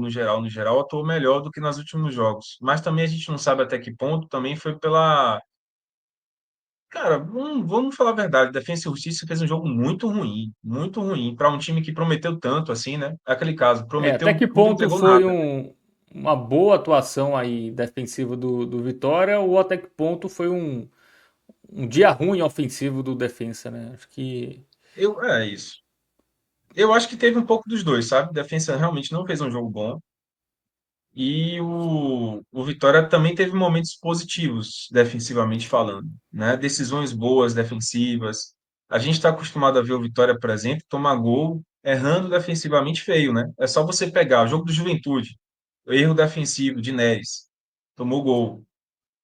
atuou melhor do que nos últimos jogos. Mas também a gente não sabe até que ponto também foi pela. Cara, vamos falar a verdade, Defensa e Justiça fez um jogo muito ruim, para um time que prometeu tanto assim, né? É aquele caso, Até prometeu que tudo e ponto entregou foi nada. uma boa atuação aí defensiva do Vitória ou até que ponto foi um dia ruim ofensivo do defensa, né? Acho que É isso. Eu acho que teve um pouco dos dois, sabe? Defensa realmente não fez um jogo bom. E o Vitória também teve momentos positivos, defensivamente falando, né? Decisões boas defensivas. A gente está acostumado a ver o Vitória, por exemplo, tomar gol errando defensivamente feio, né? É só você pegar o jogo do Juventude, o erro defensivo de Neres, tomou gol.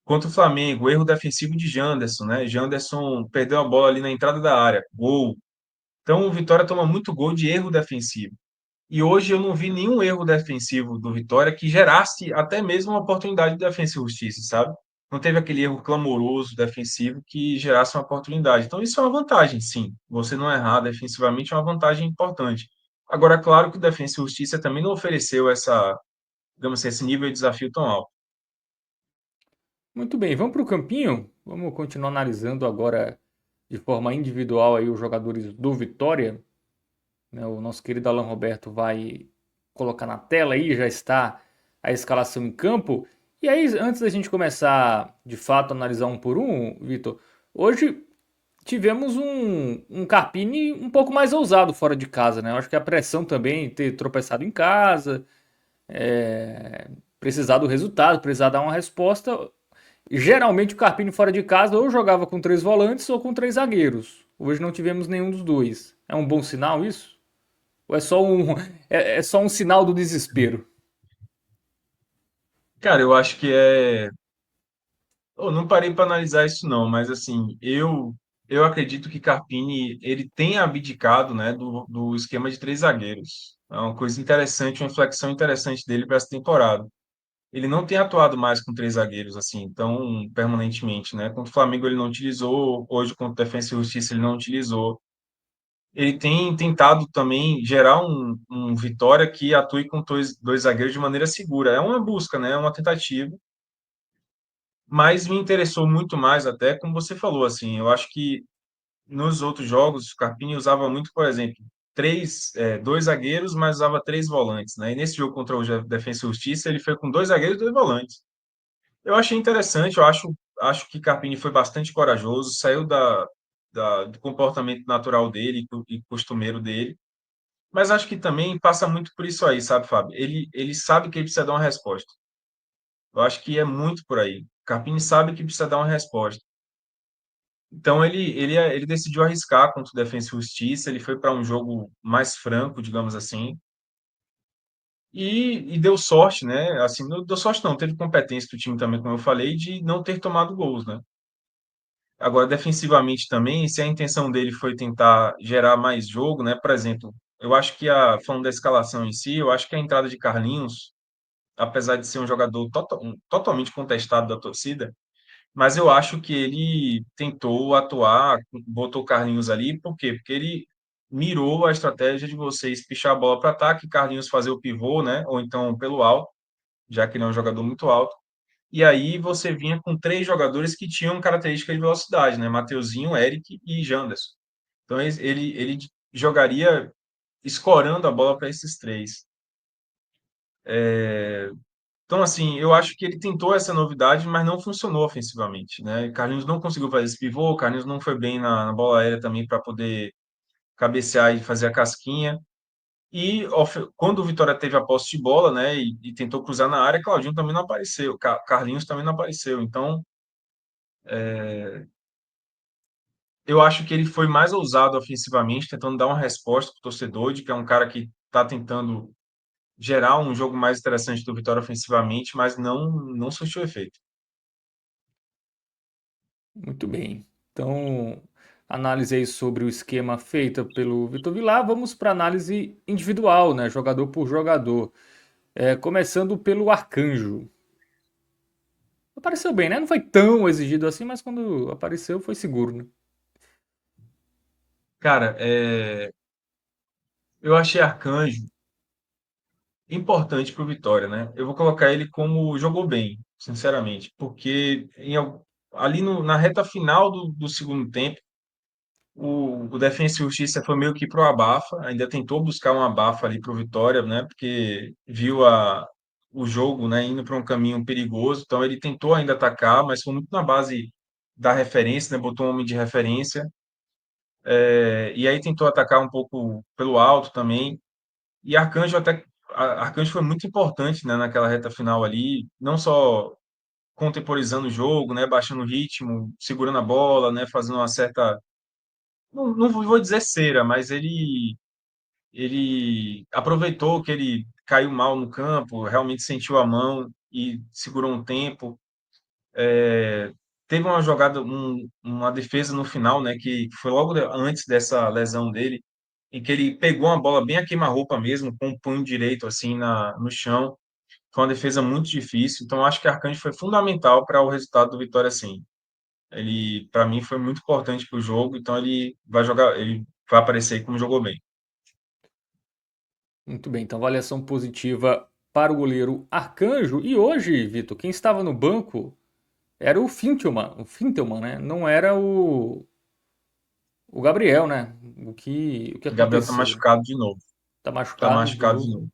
Contra o Flamengo, o erro defensivo de Janderson, né? Janderson perdeu a bola ali na entrada da área, gol. Então o Vitória toma muito gol de erro defensivo. E hoje eu não vi nenhum erro defensivo do Vitória que gerasse até mesmo uma oportunidade de defesa e justiça, sabe? Não teve aquele erro clamoroso defensivo que gerasse uma oportunidade. Então, isso é uma vantagem, sim. Você não errar defensivamente é uma vantagem importante. Agora, claro que o Defensa e Justiça também não ofereceu digamos assim, esse nível de desafio tão alto. muito bem. Vamos para o campinho. Vamos continuar analisando agora de forma individual aí os jogadores do Vitória, né? O nosso querido Alan Roberto vai colocar na tela aí, já está a escalação em campo. E aí, antes da gente começar de fato a analisar um por um, Vitor, hoje tivemos um Carpini um pouco mais ousado fora de casa, né? Eu acho que a pressão também, ter tropeçado em casa, precisar do resultado, precisar dar uma resposta. Geralmente o Carpini fora de casa ou jogava com 3 volantes ou com 3 zagueiros. Hoje não tivemos nenhum dos dois. É um bom sinal isso? Ou é só um sinal do desespero? Cara, eu acho que é. Eu não parei para analisar isso não, mas assim, eu acredito que Carpini ele tenha abdicado, né, do esquema de 3 zagueiros. É uma coisa interessante, uma inflexão interessante dele para essa temporada. Ele não tem atuado mais com 3 zagueiros assim, tão permanentemente, né? Contra o Flamengo ele não utilizou, hoje contra o Defensa e Justiça ele não utilizou. Ele tem tentado também gerar um Vitória que atue com dois zagueiros de maneira segura. É uma busca, né? É uma tentativa. Mas me interessou muito mais até, como você falou, assim, eu acho que nos outros jogos o Carpini usava muito, por exemplo, 2 zagueiros, mas usava 3 volantes, né? E nesse jogo contra o Defensa e Justiça ele foi com 2 zagueiros e 2 volantes. Eu achei interessante, eu acho que Carpini foi bastante corajoso, saiu do comportamento natural dele e costumeiro dele. Mas acho que também passa muito por isso aí, sabe, Fábio? Ele sabe que ele precisa dar uma resposta. Eu acho que é muito por aí. Carpini sabe que precisa dar uma resposta. Então ele decidiu arriscar contra o Defensa e Justiça, ele foi para um jogo mais franco, digamos assim, e deu sorte, né? Assim, não deu sorte não, teve competência do time também, como eu falei, de não ter tomado gols, né? Agora, defensivamente também, se a intenção dele foi tentar gerar mais jogo, né? Por exemplo, eu acho que falando da escalação em si, eu acho que a entrada de Carlinhos, apesar de ser um jogador totalmente contestado da torcida, mas eu acho que ele tentou atuar, botou Carlinhos ali, por quê? Porque ele mirou a estratégia de vocês pichar a bola para ataque, Carlinhos fazer o pivô, né? Ou então pelo alto, já que ele é um jogador muito alto. E aí você vinha com três jogadores que tinham característica de velocidade, né? Mateuzinho, Eric e Janderson. Então ele jogaria escorando a bola para esses três. Então, assim, eu acho que ele tentou essa novidade, mas não funcionou ofensivamente, né? Carlinhos não conseguiu fazer esse pivô, Carlinhos não foi bem na bola aérea também para poder cabecear e fazer a casquinha. E quando o Vitória teve a posse de bola, né, e tentou cruzar na área, Claudinho também não apareceu, Carlinhos também não apareceu. Então, eu acho que ele foi mais ousado ofensivamente, tentando dar uma resposta para o torcedor, de que é um cara que está tentando gerar um jogo mais interessante do Vitória ofensivamente, mas não surtiu efeito. Muito bem. Então, análise aí sobre o esquema feito pelo Vitor Vilar. Vamos para análise individual, né? Jogador por jogador. Começando pelo Arcanjo. Apareceu bem, né? Não foi tão exigido assim, mas quando apareceu foi seguro, né? Cara, eu achei Arcanjo importante para o Vitória, né? Eu vou colocar ele como jogou bem, sinceramente, porque ali na reta final do segundo tempo, o Defensa e Justiça foi meio que pro abafa, ainda tentou buscar um abafa ali pro Vitória, né? Porque viu o jogo, né, indo para um caminho perigoso, então ele tentou ainda atacar, mas foi muito na base da referência, né? Botou um homem de referência, e aí tentou atacar um pouco pelo alto também. E Arcanjo foi muito importante, né, naquela reta final ali, não só contemporizando o jogo, né, baixando o ritmo, segurando a bola, né, fazendo uma certa, não vou dizer cera, mas ele aproveitou que ele caiu mal no campo, realmente sentiu a mão e segurou um tempo. Teve uma jogada, uma defesa no final, né, que foi logo antes dessa lesão dele, em que ele pegou uma bola bem a queima-roupa mesmo, com o punho direito assim no chão. Foi uma defesa muito difícil, então acho que Arcanjo foi fundamental para o resultado do Vitória, sim. Ele, para mim, foi muito importante para o jogo, então ele vai aparecer aí como jogou bem. Muito bem, então avaliação positiva para o goleiro Arcanjo. E hoje, Vitor, quem estava no banco era o Fintelman, né? Não era o Gabriel, né? O que O Gabriel tá aconteceu? machucado de novo. Tá Tá machucado de machucado de novo? novo.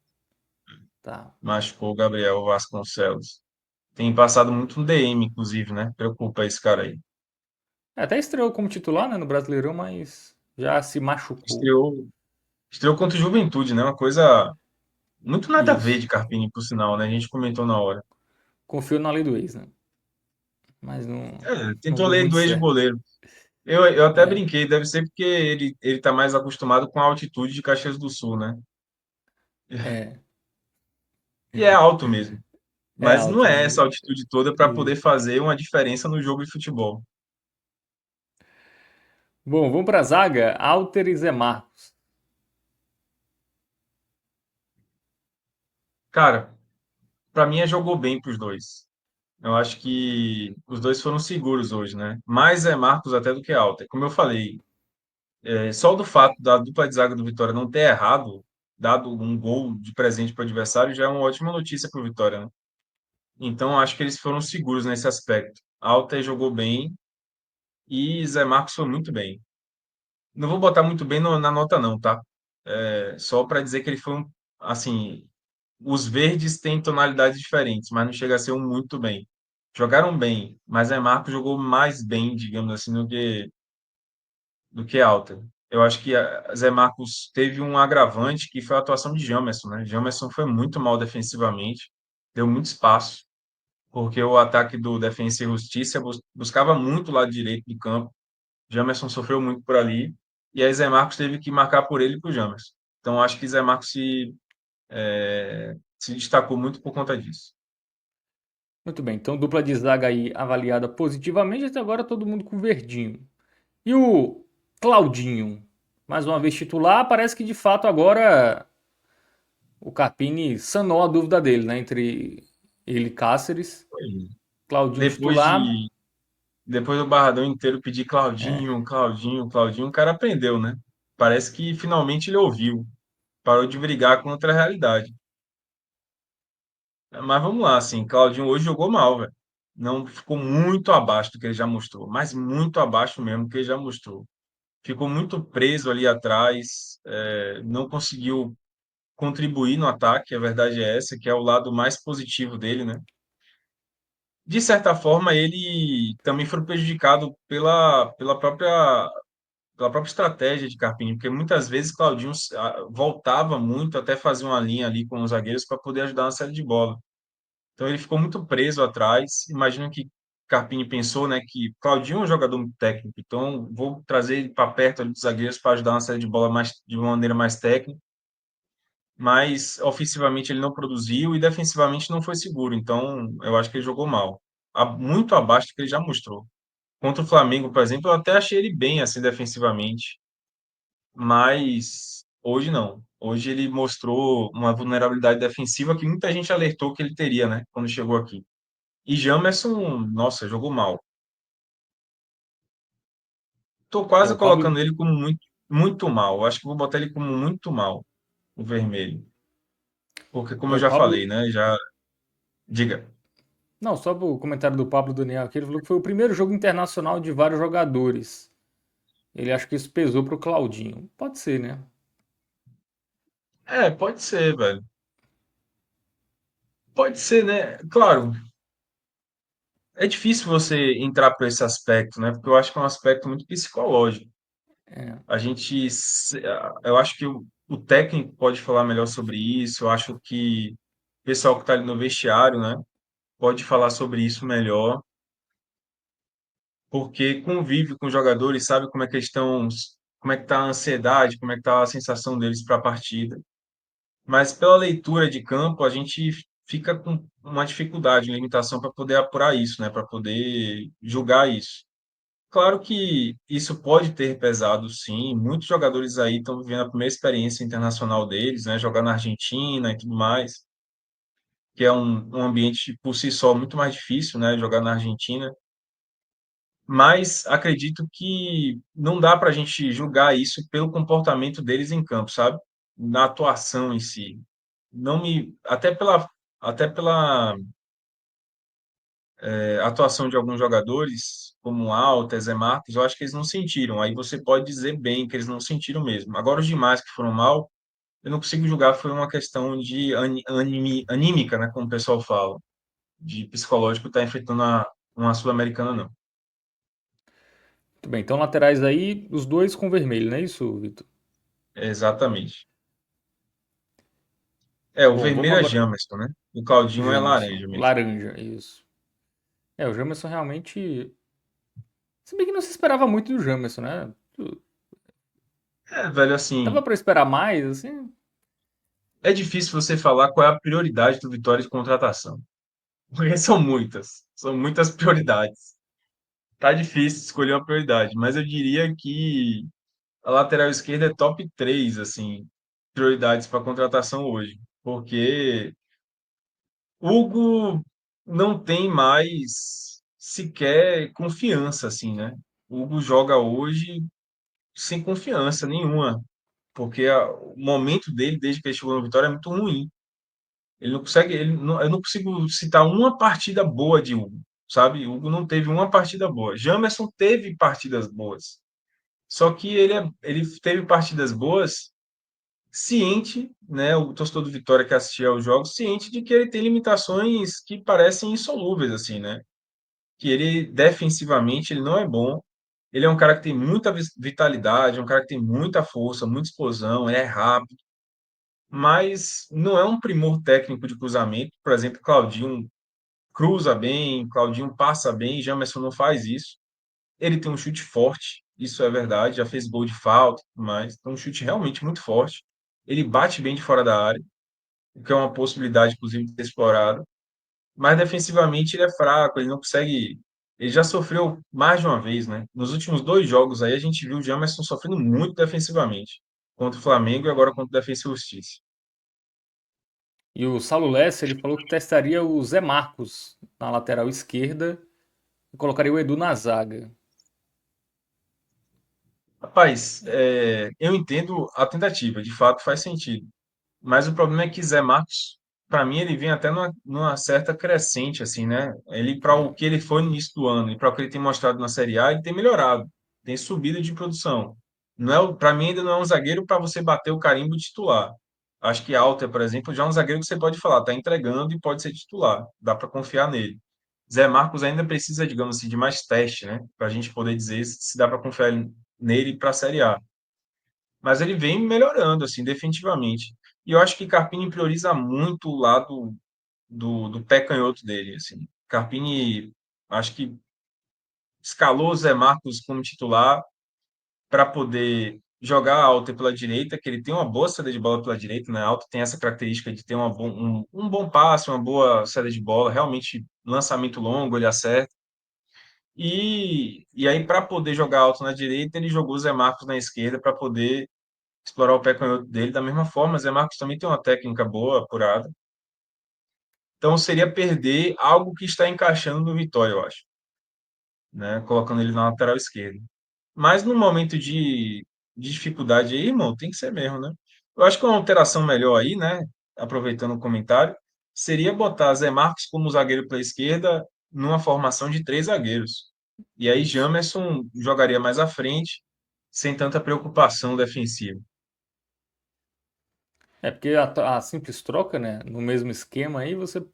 Tá. Machucou o Gabriel Vasconcelos. Tem passado muito no DM, inclusive, né? Preocupa esse cara aí. Até estreou como titular, né, no Brasileirão, mas já se machucou. Estreou, estreou contra o Juventude, né? Uma coisa muito nada a ver Isso. de Carpini, por sinal, né? A gente comentou na hora. Confio na lei do ex, né? Mas não Tentou a deu lei muito do ex de certo. goleiro. Eu até É, brinquei, deve ser porque ele tá mais acostumado com a altitude de Caxias do Sul, né? é, E é alto mesmo. é Mas não alto, é essa né? altitude toda para E- poder fazer uma diferença no jogo de futebol. Bom, vamos para a zaga. Alter e Zé Marcos. Cara, para mim jogou bem para os dois. Eu acho que os dois foram seguros hoje, né? Mais é Marcos até do que Alter. Como eu falei, só do fato da dupla de zaga do Vitória não ter errado, dado um gol de presente para o adversário, já é uma ótima notícia para o Vitória, né? Então acho que eles foram seguros nesse aspecto. Alter jogou bem e Zé Marcos foi muito bem. Não vou botar muito bem na nota não, tá? Só para dizer que ele foi assim, os verdes têm tonalidades diferentes, mas não chega a ser um muito bem. Jogaram bem, mas é Marco jogou mais bem, digamos assim, do que do que alta. Eu acho que a Zé Marcos teve um agravante que foi a atuação de Jamerson, né? Jamerson foi muito mal defensivamente, deu muito espaço, porque o ataque do Defensa e Justiça buscava muito o lado direito do campo. Jamerson sofreu muito por ali, e aí Zé Marcos teve que marcar por ele e por Jamerson. Então acho que Zé Marcos se destacou muito por conta disso. Muito bem, então dupla de zaga aí avaliada positivamente, até agora todo mundo com verdinho. E o Claudinho, mais uma vez titular, parece que de fato agora o Carpini sanou a dúvida dele, né? Entre ele e Cáceres. Claudinho Depois titular. de Depois do Barradão inteiro pedir É. Claudinho, Claudinho, Claudinho, o cara aprendeu, né? Parece que finalmente ele ouviu, parou de brigar contra a realidade. Mas vamos lá, assim, Claudinho hoje jogou mal, velho. Não ficou muito abaixo do que ele já mostrou, mas muito abaixo mesmo do que ele já mostrou. Ficou muito preso ali atrás, não conseguiu contribuir no ataque, a verdade é essa, que é o lado mais positivo dele, né? De certa forma, ele também foi prejudicado pela própria estratégia de Carpini, porque muitas vezes Claudinho voltava muito até fazer uma linha ali com os zagueiros para poder ajudar na saída de bola. Então ele ficou muito preso atrás. Imagino que Carpini pensou, né, que Claudinho é um jogador muito técnico, então vou trazer ele para perto ali dos zagueiros para ajudar na saída de bola de uma maneira mais técnica, mas ofensivamente ele não produziu e defensivamente não foi seguro. Então eu acho que ele jogou mal, muito abaixo do que ele já mostrou. Contra o Flamengo, por exemplo, eu até achei ele bem assim defensivamente. Mas hoje não. Hoje ele mostrou uma vulnerabilidade defensiva que muita gente alertou que ele teria, né, quando chegou aqui. E Jamerson, nossa, jogou mal. Tô É, quase o Pablo. colocando ele como muito, muito mal. Acho que vou botar ele como muito mal, o vermelho. Porque, como É, eu o já falei, Pablo. né, já... Diga. Não, só o comentário do Pablo Daniel aqui, ele falou que foi o primeiro jogo internacional de vários jogadores. Ele acha que isso pesou pro Claudinho. Pode ser, né? Pode ser, velho. Pode ser, né? Claro, é difícil você entrar por esse aspecto, né? Porque eu acho que é um aspecto muito psicológico. É. Eu acho que o técnico pode falar melhor sobre isso. Eu acho que o pessoal que está ali no vestiário, né, pode falar sobre isso melhor, porque convive com os jogadores, sabe como é que eles estão, como é que está a ansiedade, como é que está a sensação deles para a partida. Mas pela leitura de campo, a gente fica com uma dificuldade, uma limitação para poder apurar isso, né, para poder julgar isso. Claro que isso pode ter pesado, sim. Muitos jogadores aí estão vivendo a primeira experiência internacional deles, né? Jogar na Argentina e tudo mais, que é um ambiente por si só muito mais difícil, né? Jogar na Argentina. Mas acredito que não dá para a gente julgar isso pelo comportamento deles em campo, sabe? Na atuação em si. Não me, até pela atuação de alguns jogadores, como Alta, Zé Marcos, eu acho que eles não sentiram. Aí você pode dizer bem que eles não sentiram mesmo. Agora, os demais que foram mal, eu não consigo julgar, foi uma questão de anímica, né, como o pessoal fala, de psicológico estar enfrentando uma Sul-Americana, não. Muito bem, então laterais aí, os dois com vermelho, não é isso, Vitor? Exatamente. O Bom, vamos vermelho é agora. Jamerson, né? O Claudinho é Jamerson, laranja mesmo. laranja, isso. É, o Jamerson realmente. Se bem que não se esperava muito do Jamerson, né? Velho, assim, Dava pra esperar mais, assim. é difícil você falar qual é a prioridade do Vitória de contratação, porque são muitas prioridades. Tá difícil escolher uma prioridade, mas eu diria que a lateral esquerda é top 3 assim, prioridades para contratação hoje. Porque Hugo não tem mais sequer confiança, assim, né? O Hugo joga hoje sem confiança nenhuma, porque o momento dele, desde que ele chegou no Vitória, é muito ruim. Ele não consegue, eu não consigo citar uma partida boa de Hugo, sabe? O Hugo não teve uma partida boa. Jamerson teve partidas boas. Só que ele teve partidas boas, ciente, né, o torcedor do Vitória que assistia aos jogos, ciente de que ele tem limitações que parecem insolúveis, assim, né? Que ele, defensivamente, ele não é bom, Ele é um cara que tem muita vitalidade, é um cara que tem muita força, muita explosão, é rápido, mas não é um primor técnico de cruzamento. Por exemplo, Claudinho cruza bem, Claudinho passa bem, Jamerson não faz isso. Ele tem um chute forte, isso é verdade, já fez gol de falta, mas tem um chute realmente muito forte. Ele bate bem de fora da área, o que é uma possibilidade, inclusive, de ser explorado. Mas defensivamente ele é fraco, ele não consegue. Ele já sofreu mais de uma vez, né? Nos últimos dois jogos aí a gente viu o Jamerson sofrendo muito defensivamente, contra o Flamengo e agora contra o Defensa e Justiça. E o Saulo Lessa, ele falou que testaria o Zé Marcos na lateral esquerda e colocaria o Edu na zaga. Rapaz, eu entendo a tentativa, de fato faz sentido. Mas o problema é que Zé Marcos, para mim, ele vem até numa certa crescente, assim, né? Ele, para o É. que ele foi no início do ano e para o que ele tem mostrado na Série A, ele tem melhorado, tem subido de produção. Não é, para mim, ainda não é um zagueiro para você bater o carimbo titular. Acho que Alter, por exemplo, já é um zagueiro que você pode falar, está entregando e pode ser titular, dá para confiar nele. Zé Marcos ainda precisa, digamos assim, de mais teste, né? Para a gente poder dizer se dá para confiar nele para a Série A, mas ele vem melhorando, assim, definitivamente. E eu acho que Carpini prioriza muito o lado do pé canhoto dele, assim. Carpini, acho que escalou o Zé Marcos como titular para poder jogar Alto pela direita, que ele tem uma boa saída de bola pela direita, né? Alto tem essa característica de ter um bom passe, uma boa saída de bola, realmente lançamento longo, ele acerta. E aí, para poder jogar Alto na direita, ele jogou o Zé Marcos na esquerda para poder explorar o pé canhoto dele. Da mesma forma, Zé Marcos também tem uma técnica boa, apurada. Então seria perder algo que está encaixando no Vitória, eu acho, né? Colocando ele na lateral esquerda. Mas no momento de dificuldade aí, irmão, tem que ser mesmo, né? Eu acho que uma alteração melhor aí, né? Aproveitando o comentário, seria botar Zé Marcos como zagueiro pela esquerda numa formação de três zagueiros. E aí Isso. Jamerson jogaria mais à frente, sem tanta preocupação defensiva. É porque a simples troca, né, no mesmo esquema aí, você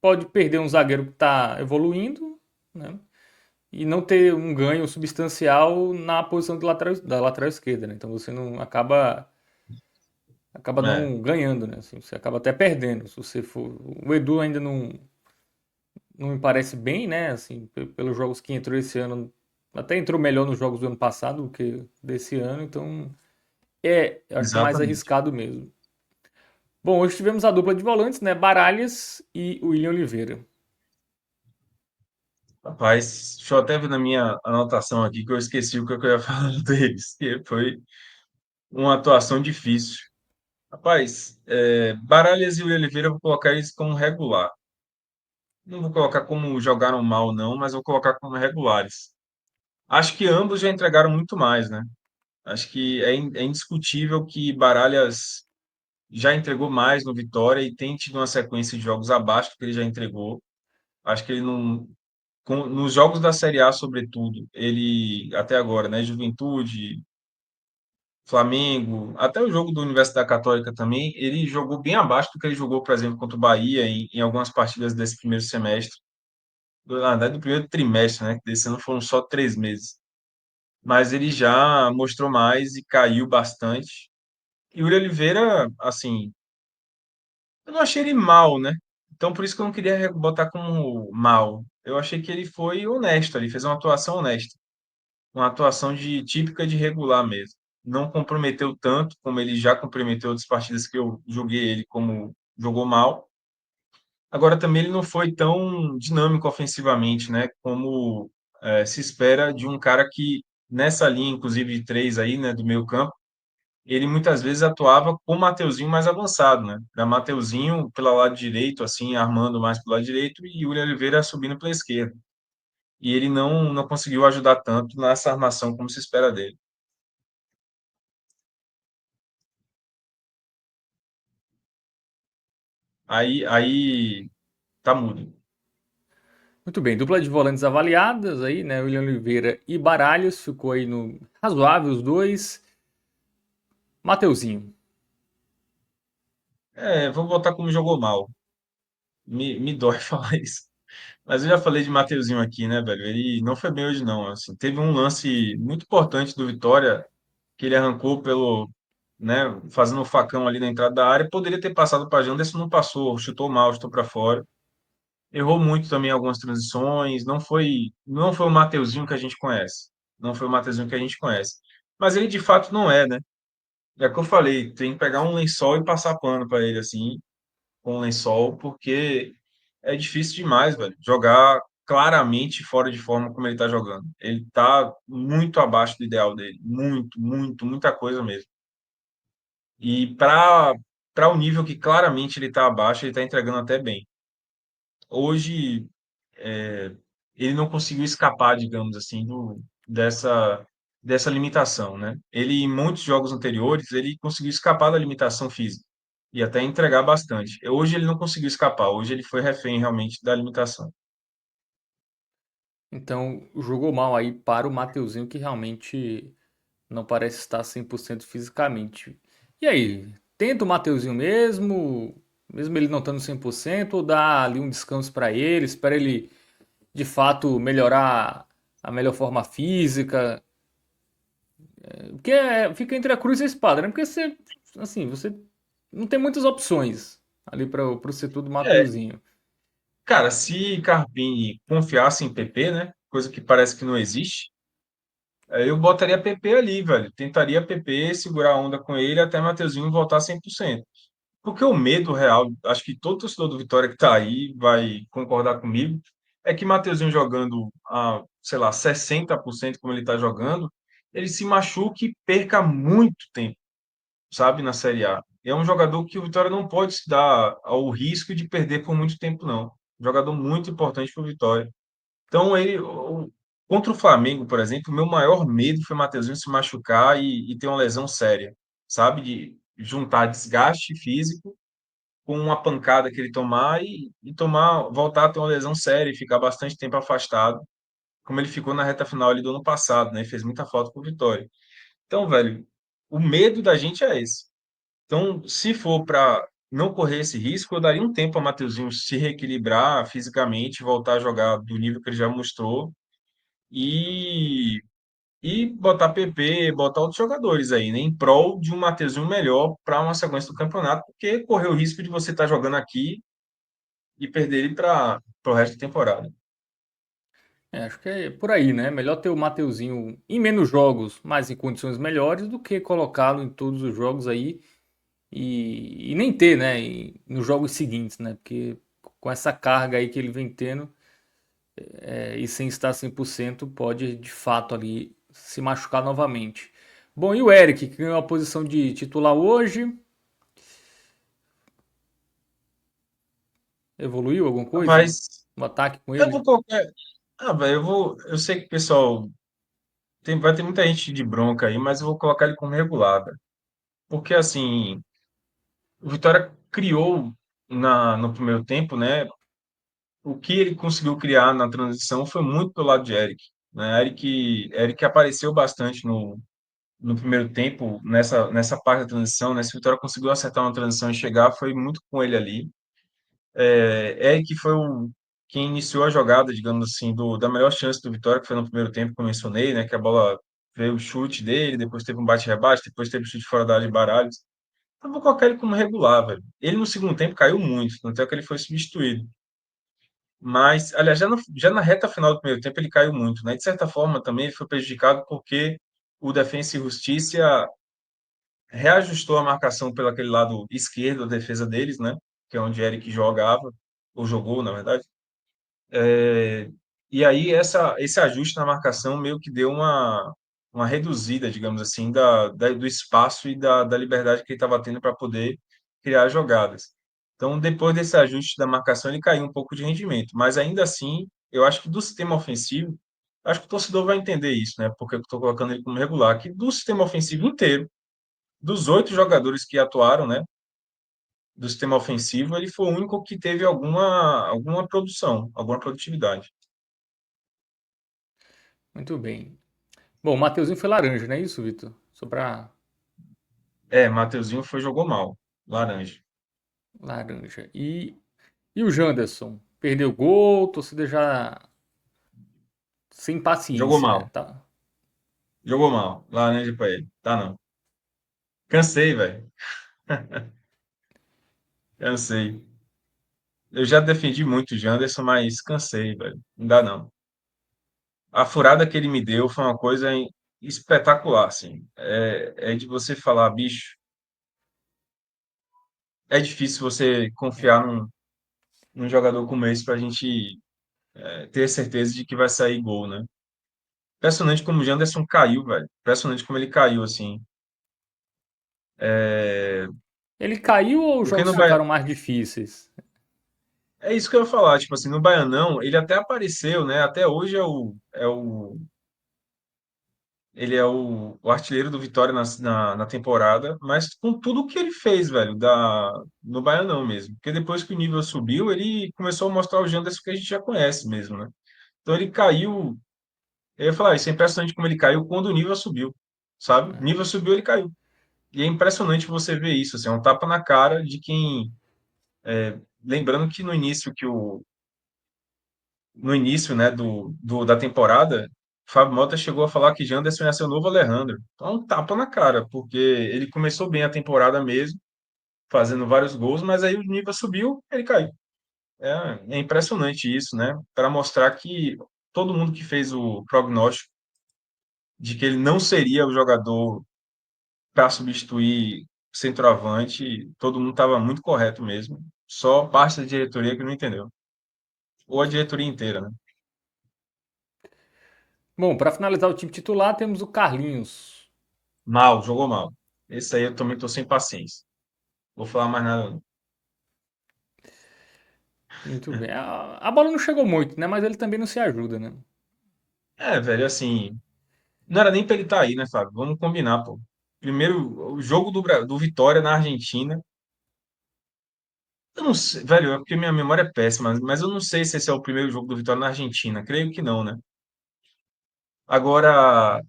pode perder um zagueiro que está evoluindo, né, e não ter um ganho substancial na posição de lateral, da lateral esquerda, né? Então você não acaba É, não ganhando, né? Assim, você acaba até perdendo. Se você for, o Edu ainda não me parece bem, né? Assim, pelos jogos que entrou esse ano, até entrou melhor nos jogos do ano passado do que desse ano, então eu acho que é mais exatamente. arriscado mesmo. Bom, hoje tivemos a dupla de volantes, né? Baralhas e William Oliveira. Rapaz, deixa eu até ver na minha anotação aqui que eu esqueci o que eu ia falar deles, que foi uma atuação difícil. Rapaz, Baralhas e o Oliveira eu vou colocar eles como regular. Não vou colocar como jogaram mal, não, mas vou colocar como regulares. Acho que ambos já entregaram muito mais, né? Acho que é indiscutível que Baralhas já entregou mais no Vitória e tem tido uma sequência de jogos abaixo do que ele já entregou. Acho que ele não, nos jogos da Série A, sobretudo, ele, até agora, né, Juventude, Flamengo, até o jogo do Universidade Católica também, ele jogou bem abaixo do que ele jogou, por exemplo, contra o Bahia em algumas partidas desse primeiro semestre, na verdade, do primeiro trimestre, né, que desse ano foram só 3 meses. Mas ele já mostrou mais e caiu bastante. E o Yuri Oliveira, assim, eu não achei ele mal, né? Então, por isso que eu não queria botar como mal. Eu achei que ele foi honesto, ele fez uma atuação honesta. Uma atuação típica de regular mesmo. Não comprometeu tanto como ele já comprometeu outras partidas que eu julguei ele como jogou mal. Agora também ele não foi tão dinâmico ofensivamente, né, como se espera de um cara que nessa linha, inclusive de três aí, né, do meio campo, ele muitas vezes atuava com o Mateuzinho mais avançado, né? Era Mateuzinho pelo lado direito, assim, armando mais pelo lado direito e Yuri Oliveira subindo pela esquerda. E ele não conseguiu ajudar tanto nessa armação como se espera dele. Aí tá mudo. Muito bem, dupla de volantes avaliadas aí, né? William Oliveira e Baralhas, ficou aí no razoável os dois. Mateuzinho. Vou botar como jogou mal. Me dói falar isso. Mas eu já falei de Mateuzinho aqui, né, velho? Ele não foi bem hoje, não. Assim, teve um lance muito importante do Vitória que ele arrancou pelo, né, fazendo o facão ali na entrada da área. Poderia ter passado para Janderson, não passou, chutou mal, chutou para fora. Errou muito também em algumas transições. Não foi o Mateuzinho que a gente conhece. Não foi o Mateuzinho que a gente conhece. Mas ele de fato não é, né? É o que eu falei, tem que pegar um lençol e passar pano para ele assim, com um lençol, porque é difícil demais, velho, jogar claramente fora de forma como ele tá jogando. Ele tá muito abaixo do ideal dele, muito, muito, muita coisa mesmo. E para o nível que claramente ele tá abaixo, ele tá entregando até bem. Hoje ele não conseguiu escapar, digamos assim, dessa limitação, né? Ele, em muitos jogos anteriores, ele conseguiu escapar da limitação física e até entregar bastante. Hoje ele não conseguiu escapar, hoje ele foi refém realmente da limitação. Então, jogou mal aí para o Mateuzinho, que realmente não parece estar 100% fisicamente. E aí, tenta o Mateuzinho mesmo ele não estando 100%, ou dá ali um descanso para ele, espera ele de fato melhorar a melhor forma física? Porque fica entre a cruz e a espada, né? Porque você, assim, você não tem muitas opções ali para o setor do É, Mateuzinho. cara, se Carpini confiasse em PP, né? Coisa que parece que não existe, eu botaria PP ali, velho. Tentaria PP, segurar a onda com ele até Mateuzinho voltar 100%. Porque o medo real, acho que todo torcedor do Vitória que tá aí vai concordar comigo, é que Mateuzinho jogando a, sei lá, 60% como ele tá jogando, ele se machuque e perca muito tempo, sabe, na Série A. É um jogador que o Vitória não pode se dar ao risco de perder por muito tempo, não. Um jogador muito importante para o Vitória. Então, contra o Flamengo, por exemplo, o meu maior medo foi o Mateuzinho se machucar e ter uma lesão séria, sabe? De juntar desgaste físico com uma pancada que ele tomar e tomar, voltar a ter uma lesão séria e ficar bastante tempo afastado, como ele ficou na reta final ali do ano passado, né? E fez muita falta pro Vitória. Então, velho, o medo da gente é esse. Então, se for para não correr esse risco, eu daria um tempo a Mateuzinho se reequilibrar fisicamente, voltar a jogar do nível que ele já mostrou e botar PP, botar outros jogadores aí, né, em prol de um Mateuzinho melhor para uma sequência do campeonato, porque correr o risco de você estar jogando aqui e perder ele para o resto da temporada. Acho que é por aí, né? Melhor ter o Mateuzinho em menos jogos, mas em condições melhores, do que colocá-lo em todos os jogos aí e nem ter, né? Nos jogos seguintes, né? Porque com essa carga aí que ele vem tendo, e sem estar 100% pode de fato ali se machucar novamente. Bom, e o Eric, que ganhou a posição de titular hoje, evoluiu alguma coisa Mas no ataque com eu ele? vou colocar. Ah, velho, eu sei que o pessoal vai ter muita gente de bronca aí, mas eu vou colocar ele como regular, velho. Porque assim, o Vitória criou no primeiro tempo, né? O que ele conseguiu criar na transição foi muito pelo lado de Eric, né? Eric apareceu bastante no primeiro tempo, nessa parte da transição, né? Se o Vitória conseguiu acertar uma transição e chegar, foi muito com ele ali. Eric foi quem iniciou a jogada, digamos assim, da melhor chance do Vitória, que foi no primeiro tempo, que eu mencionei, né? Que a bola veio o chute dele, depois teve um bate-rebate, depois teve o chute fora da área de Baralhos. Então, vou colocar ele como regular, velho. Ele no segundo tempo caiu muito, tanto é que ele foi substituído. Mas, aliás, já na reta final do primeiro tempo ele caiu muito, né? De certa forma também ele foi prejudicado porque o Defensa e Justiça reajustou a marcação pelo aquele lado esquerdo da defesa deles, né? Que é onde Eric jogava, ou jogou, na verdade. E aí esse ajuste na marcação meio que deu uma reduzida, digamos assim, do espaço e da liberdade que ele estava tendo para poder criar jogadas. Então, depois desse ajuste da marcação, ele caiu um pouco de rendimento. Mas ainda assim, eu acho que do sistema ofensivo, acho que o torcedor vai entender isso, né? Porque eu estou colocando ele como regular, que do sistema ofensivo inteiro, dos 8 jogadores que atuaram, né? Do sistema ofensivo, ele foi o único que teve alguma produção, alguma produtividade. Muito bem. Bom, o Mateuzinho foi laranja, não é isso, Vitor? Só pra Mateuzinho jogou mal. Laranja. laranja. E o Janderson? perdeu gol, torcida já sem Jogou paciência, né? mal. Tá. Jogou mal. Laranja pra ele. Tá, não. Cansei, velho. Cansei. Eu já defendi muito o Janderson, mas cansei, velho. Não dá, não. A furada que ele me deu foi uma coisa espetacular, assim. É de você falar, bicho, é difícil você confiar num jogador como esse pra gente ter certeza de que vai sair gol, né? Impressionante como o Janderson caiu, velho. Impressionante como ele caiu, assim. É, Ele caiu ou os porque jogos no Bahia... ficaram mais difíceis? É isso que eu ia falar, tipo assim, no Baianão, ele até apareceu, né? Até hoje ele é o artilheiro do Vitória na temporada, mas com tudo que ele fez, velho, no Baianão mesmo. Porque depois que o nível subiu, ele começou a mostrar o Janderson que a gente já conhece mesmo, né? Então ele caiu. Eu ia falar, isso é impressionante como ele caiu quando o nível subiu, sabe? O nível subiu, ele caiu. E é impressionante você ver isso, assim, é um tapa na cara de quem. Lembrando que no início, né, da temporada, Fábio Mota chegou a falar que Janderson ia ser o novo Alejandro. Então, é um tapa na cara, porque ele começou bem a temporada mesmo, fazendo vários gols, mas aí o nível subiu, ele caiu. É impressionante isso, né? Para mostrar que todo mundo que fez o prognóstico de que ele não seria o jogador para substituir centroavante, todo mundo estava muito correto mesmo. Só parte da diretoria que não entendeu. Ou a diretoria inteira, né? Bom, para finalizar o time titular, temos o Carlinhos. Mal, jogou mal. Esse aí eu também tô sem paciência. Vou falar mais nada, não. Muito bem. A bola não chegou muito, né? Mas ele também não se ajuda, né? Velho, assim, não era nem pra ele estar aí, né, Fábio? Vamos combinar, pô. Primeiro, o jogo do Vitória na Argentina. Eu não sei, velho, é porque minha memória é péssima, mas eu não sei se esse é o primeiro jogo do Vitória na Argentina. Creio que não, né? Agora,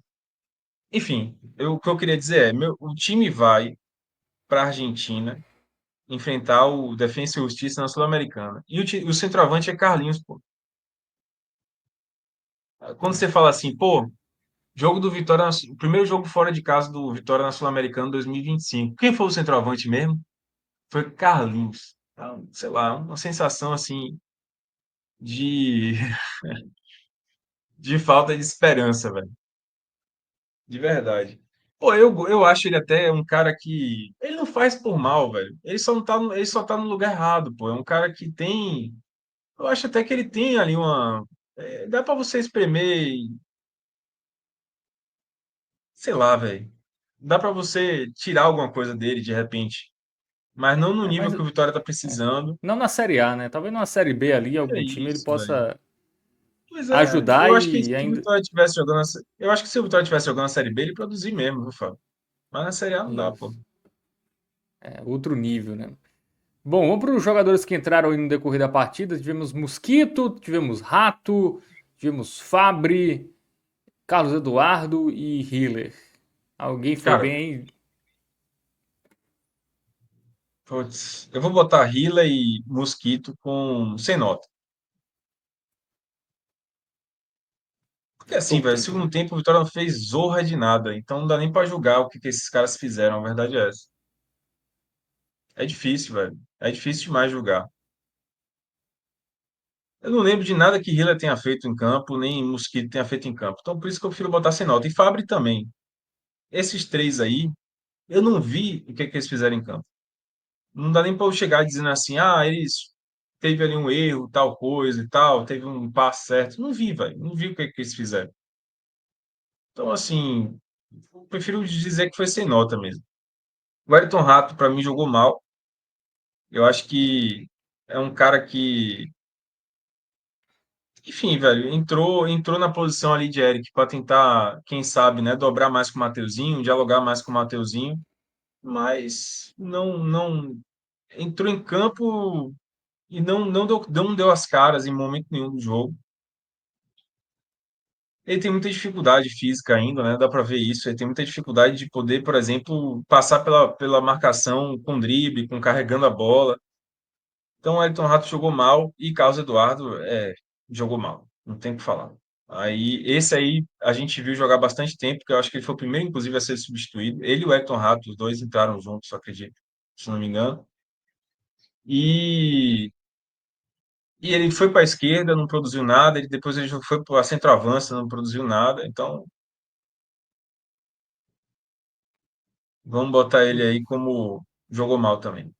enfim, o que eu queria dizer é, o time vai para a Argentina enfrentar o Defensa e Justiça na Sul-Americana. E o centroavante é Carlinhos, pô. Quando você fala assim, pô, jogo do Vitória, o primeiro jogo fora de casa do Vitória na Sul-Americana 2025. Quem foi o centroavante mesmo? Foi Carlinhos. Então, sei lá, uma sensação assim de, de falta de esperança, velho. De verdade. Pô, eu acho ele até um cara que. Ele não faz por mal, velho. Ele só não tá, ele só tá no lugar errado, pô. É um cara que tem. Eu acho até que ele tem ali uma. Dá pra você espremer, sei lá, velho. Dá pra você tirar alguma coisa dele de repente. Mas não no É, nível mas que o Vitória tá precisando. não na Série A, né? Talvez numa Série B ali, É algum time ele isso, velho. possa Pois é, ajudar eu acho que e se o ainda. Vitória tivesse jogando. Eu acho que se o Vitória tivesse jogando a Série B, ele produzir mesmo, viu, Fábio? Mas na Série A não dá, pô. Isso. É outro nível, né? Bom, vamos para os jogadores que entraram aí no decorrer da partida. Tivemos Mosquito, tivemos Rato, tivemos Fabre, Carlos Eduardo e Hiller. Alguém foi Cara, bem aí? putz, eu vou botar Rila e Mosquito com sem nota. Porque assim, Por velho, quê? segundo tempo o Vitória não fez zorra de nada. Então não dá nem pra julgar o que que esses caras fizeram. A verdade é essa. É difícil, velho. É difícil demais julgar. Eu não lembro de nada que Hiller tenha feito em campo, nem Mosquito tenha feito em campo. Então por isso que eu prefiro botar sem nota. E Fabri também. Esses três aí, eu não vi o que que eles fizeram em campo. Não dá nem para eu chegar dizendo assim, ah, eles teve ali um erro, tal coisa e tal, teve um passo certo. Não vi, velho. Não vi o que que eles fizeram. Então, assim, eu prefiro dizer que foi sem nota mesmo. O Wellington Rato, para mim, jogou mal. Eu acho que é um cara que, enfim, velho, entrou na posição ali de Eric para tentar, quem sabe, né, dobrar mais com o Mateuzinho, dialogar mais com o Mateuzinho, mas não entrou em campo e não deu as caras em momento nenhum do jogo. Ele tem muita dificuldade física ainda, né? Dá para ver isso. Ele tem muita dificuldade de poder, por exemplo, passar pela marcação com drible, com carregando a bola. Então, o Elton Rato jogou mal e Carlos Eduardo jogou mal. Não tem o que falar. Aí, esse aí a gente viu jogar bastante tempo, porque eu acho que ele foi o primeiro, inclusive, a ser substituído. Ele e o Elton Rato, os dois entraram juntos, eu acredito, se não me engano. E, e ele foi para a esquerda, não produziu nada. Depois ele foi para a centroavança, não produziu nada. Então, vamos botar ele aí como jogou mal também.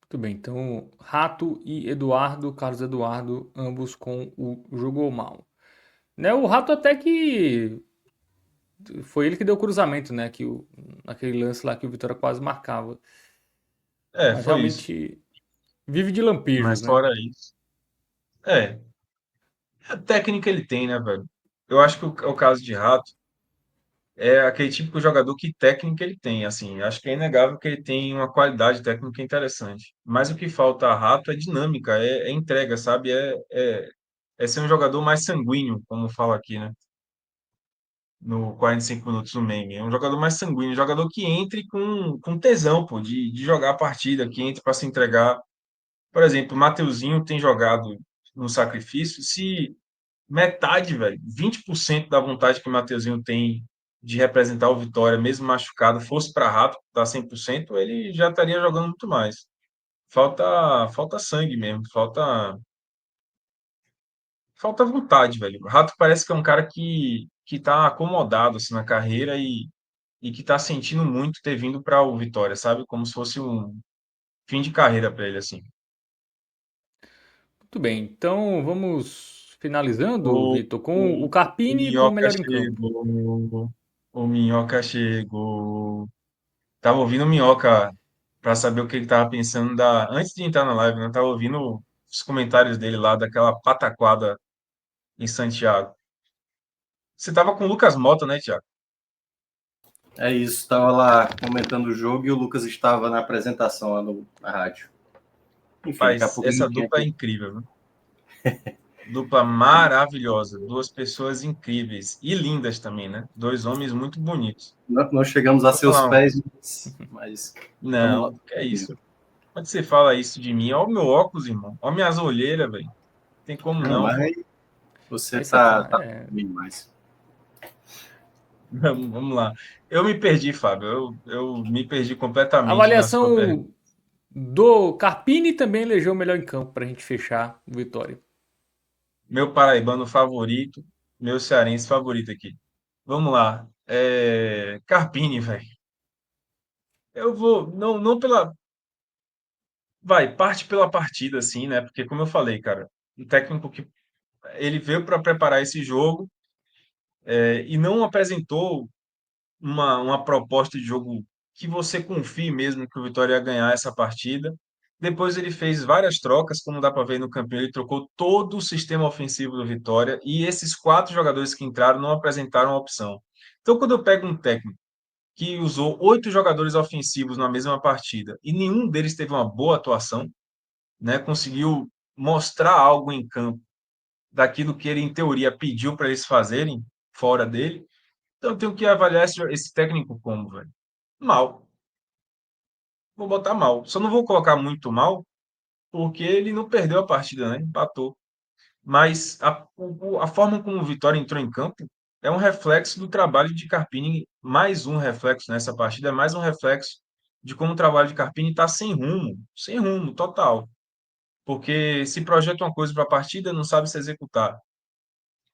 Muito bem, então Rato e Eduardo, Carlos Eduardo, ambos com o jogou mal. Né, o Rato até que foi ele que deu o cruzamento, né, naquele lance lá que o Vitória quase marcava. É, Mas foi isso. realmente vive de lampejos, Mas né? fora isso. É, a técnica ele tem, né, velho? Eu acho que o caso de Rato é aquele típico jogador que técnica ele tem, assim. Acho que é inegável que ele tem uma qualidade técnica interessante. Mas o que falta a Rato é dinâmica, é entrega, sabe? É ser um jogador mais sanguíneo, como fala aqui, né? No 45 minutos do meme. É um jogador mais sanguíneo, um jogador que entre com tesão, pô, de jogar a partida, que entre para se entregar. Por exemplo, o Mateuzinho tem jogado no sacrifício. Se metade, velho, 20% da vontade que o Mateuzinho tem de representar o Vitória, mesmo machucado, fosse para Rato, tá 100%, ele já estaria jogando muito mais. Falta sangue mesmo, falta vontade, velho. O Rato parece que é um cara que tá acomodado assim na carreira e que tá sentindo muito ter vindo para o Vitória, sabe? Como se fosse um fim de carreira para ele assim. Muito bem, então vamos finalizando, O, Vitor, com o o Carpini como Minhoca melhor em campo. chegou. O Minhoca chegou. Tava ouvindo o Minhoca para saber o que ele tava pensando antes de entrar na live, né? Eu tava ouvindo os comentários dele lá daquela pataquada em Santiago. Você tava com o Lucas Mota, né, Thiago? É isso, estava lá comentando o jogo e o Lucas estava na apresentação lá na rádio. Enfim, daqui a Rapaz, pouco a essa gente tem dupla é aqui. incrível, viu? Dupla maravilhosa, duas pessoas incríveis e lindas também, né? Dois homens muito bonitos. Não chegamos a Vou seus falar, pés, mas vamos lá. não, que é isso? Quando você fala isso de mim, olha o meu óculos, irmão. Olha minhas olheiras, velho. Tem como Não, não, pô. mas você Aí você tá fala, é. demais. Vamos lá. Eu me perdi, Fábio. Eu me perdi completamente na sua pergunta. Avaliação do Carpini também elegeu o melhor em campo para a gente fechar o Vitória. Meu paraibano favorito, meu cearense favorito aqui. Vamos lá. Carpini, velho. Eu vou, não pela, vai, parte pela partida, assim, né? Porque, como eu falei, cara, um técnico que ele veio para preparar esse jogo e não apresentou uma proposta de jogo que você confie mesmo que o Vitória ia ganhar essa partida. Depois ele fez várias trocas, como dá para ver no campeão, ele trocou todo o sistema ofensivo do Vitória e esses quatro jogadores que entraram não apresentaram a opção. Então, quando eu pego um técnico que usou oito jogadores ofensivos na mesma partida e nenhum deles teve uma boa atuação, né, conseguiu mostrar algo em campo daquilo que ele, em teoria, pediu para eles fazerem fora dele, então eu tenho que avaliar esse técnico como, velho? Mal. Vou botar mal. Só não vou colocar muito mal, porque ele não perdeu a partida, né? Empatou. Mas a forma como o Vitória entrou em campo é um reflexo do trabalho de Carpini, mais um reflexo nessa partida, é mais um reflexo de como o trabalho de Carpini está sem rumo total. Porque se projeta uma coisa para a partida, não sabe se executar.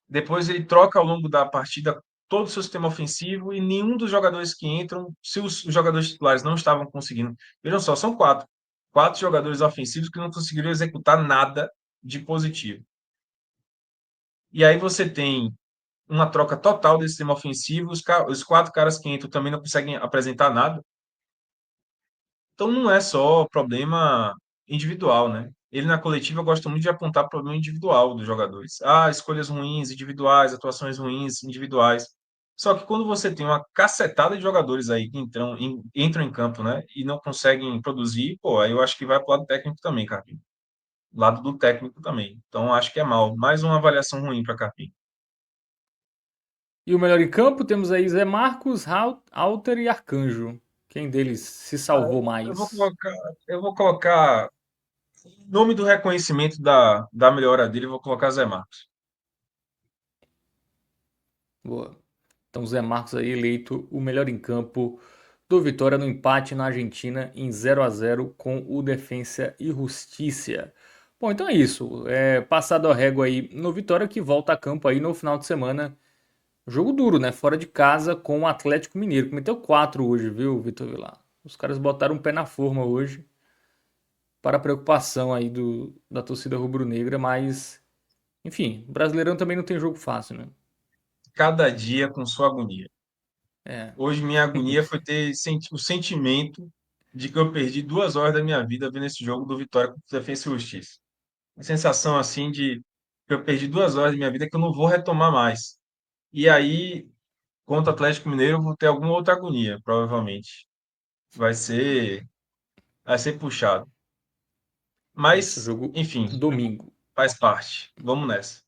Depois ele troca ao longo da partida todo o seu sistema ofensivo e nenhum dos jogadores que entram, se os jogadores titulares não estavam conseguindo. Vejam só, são quatro. Quatro jogadores ofensivos que não conseguiram executar nada de positivo. E aí você tem uma troca total desse sistema ofensivo, os quatro caras que entram também não conseguem apresentar nada. Então não é só problema individual, né? Ele na coletiva gosta muito de apontar problema individual dos jogadores. Ah, escolhas ruins individuais, atuações ruins individuais. Só que quando você tem uma cacetada de jogadores aí que entram em campo, né, e não conseguem produzir, pô, aí eu acho que vai pro lado técnico também, Carpinho. Lado do técnico também. Então acho que é mal. Mais uma avaliação ruim para Carpinho. E o melhor em campo temos aí Zé Marcos, Alter e Arcanjo. Quem deles se Ah, salvou Eu vou mais? colocar, eu vou colocar Em nome do reconhecimento da melhora dele, eu vou colocar Zé Marcos. Boa. Então, Zé Marcos aí eleito o melhor em campo do Vitória no empate na Argentina em 0-0 com o Defensa e Justiça. Bom, então é isso. Passado a régua aí no Vitória que volta a campo aí no final de semana. Jogo duro, né? Fora de casa com o Atlético Mineiro. Cometeu 4 hoje, viu, Vitor Vilar? Os caras botaram um pé na forma hoje para a preocupação aí da torcida rubro-negra, mas enfim, o Brasileirão também não tem jogo fácil, né? Cada dia com sua agonia. É. Hoje, minha agonia foi ter o sentimento de que eu perdi 2 horas da minha vida vendo esse jogo do Vitória contra o Defensa e Justiça. A sensação, assim, de que eu perdi 2 horas da minha vida que eu não vou retomar mais. E aí, contra o Atlético Mineiro, eu vou ter alguma outra agonia, provavelmente. Vai ser, vai ser puxado. Isso, Mas, jogo enfim, domingo. faz parte. Vamos nessa.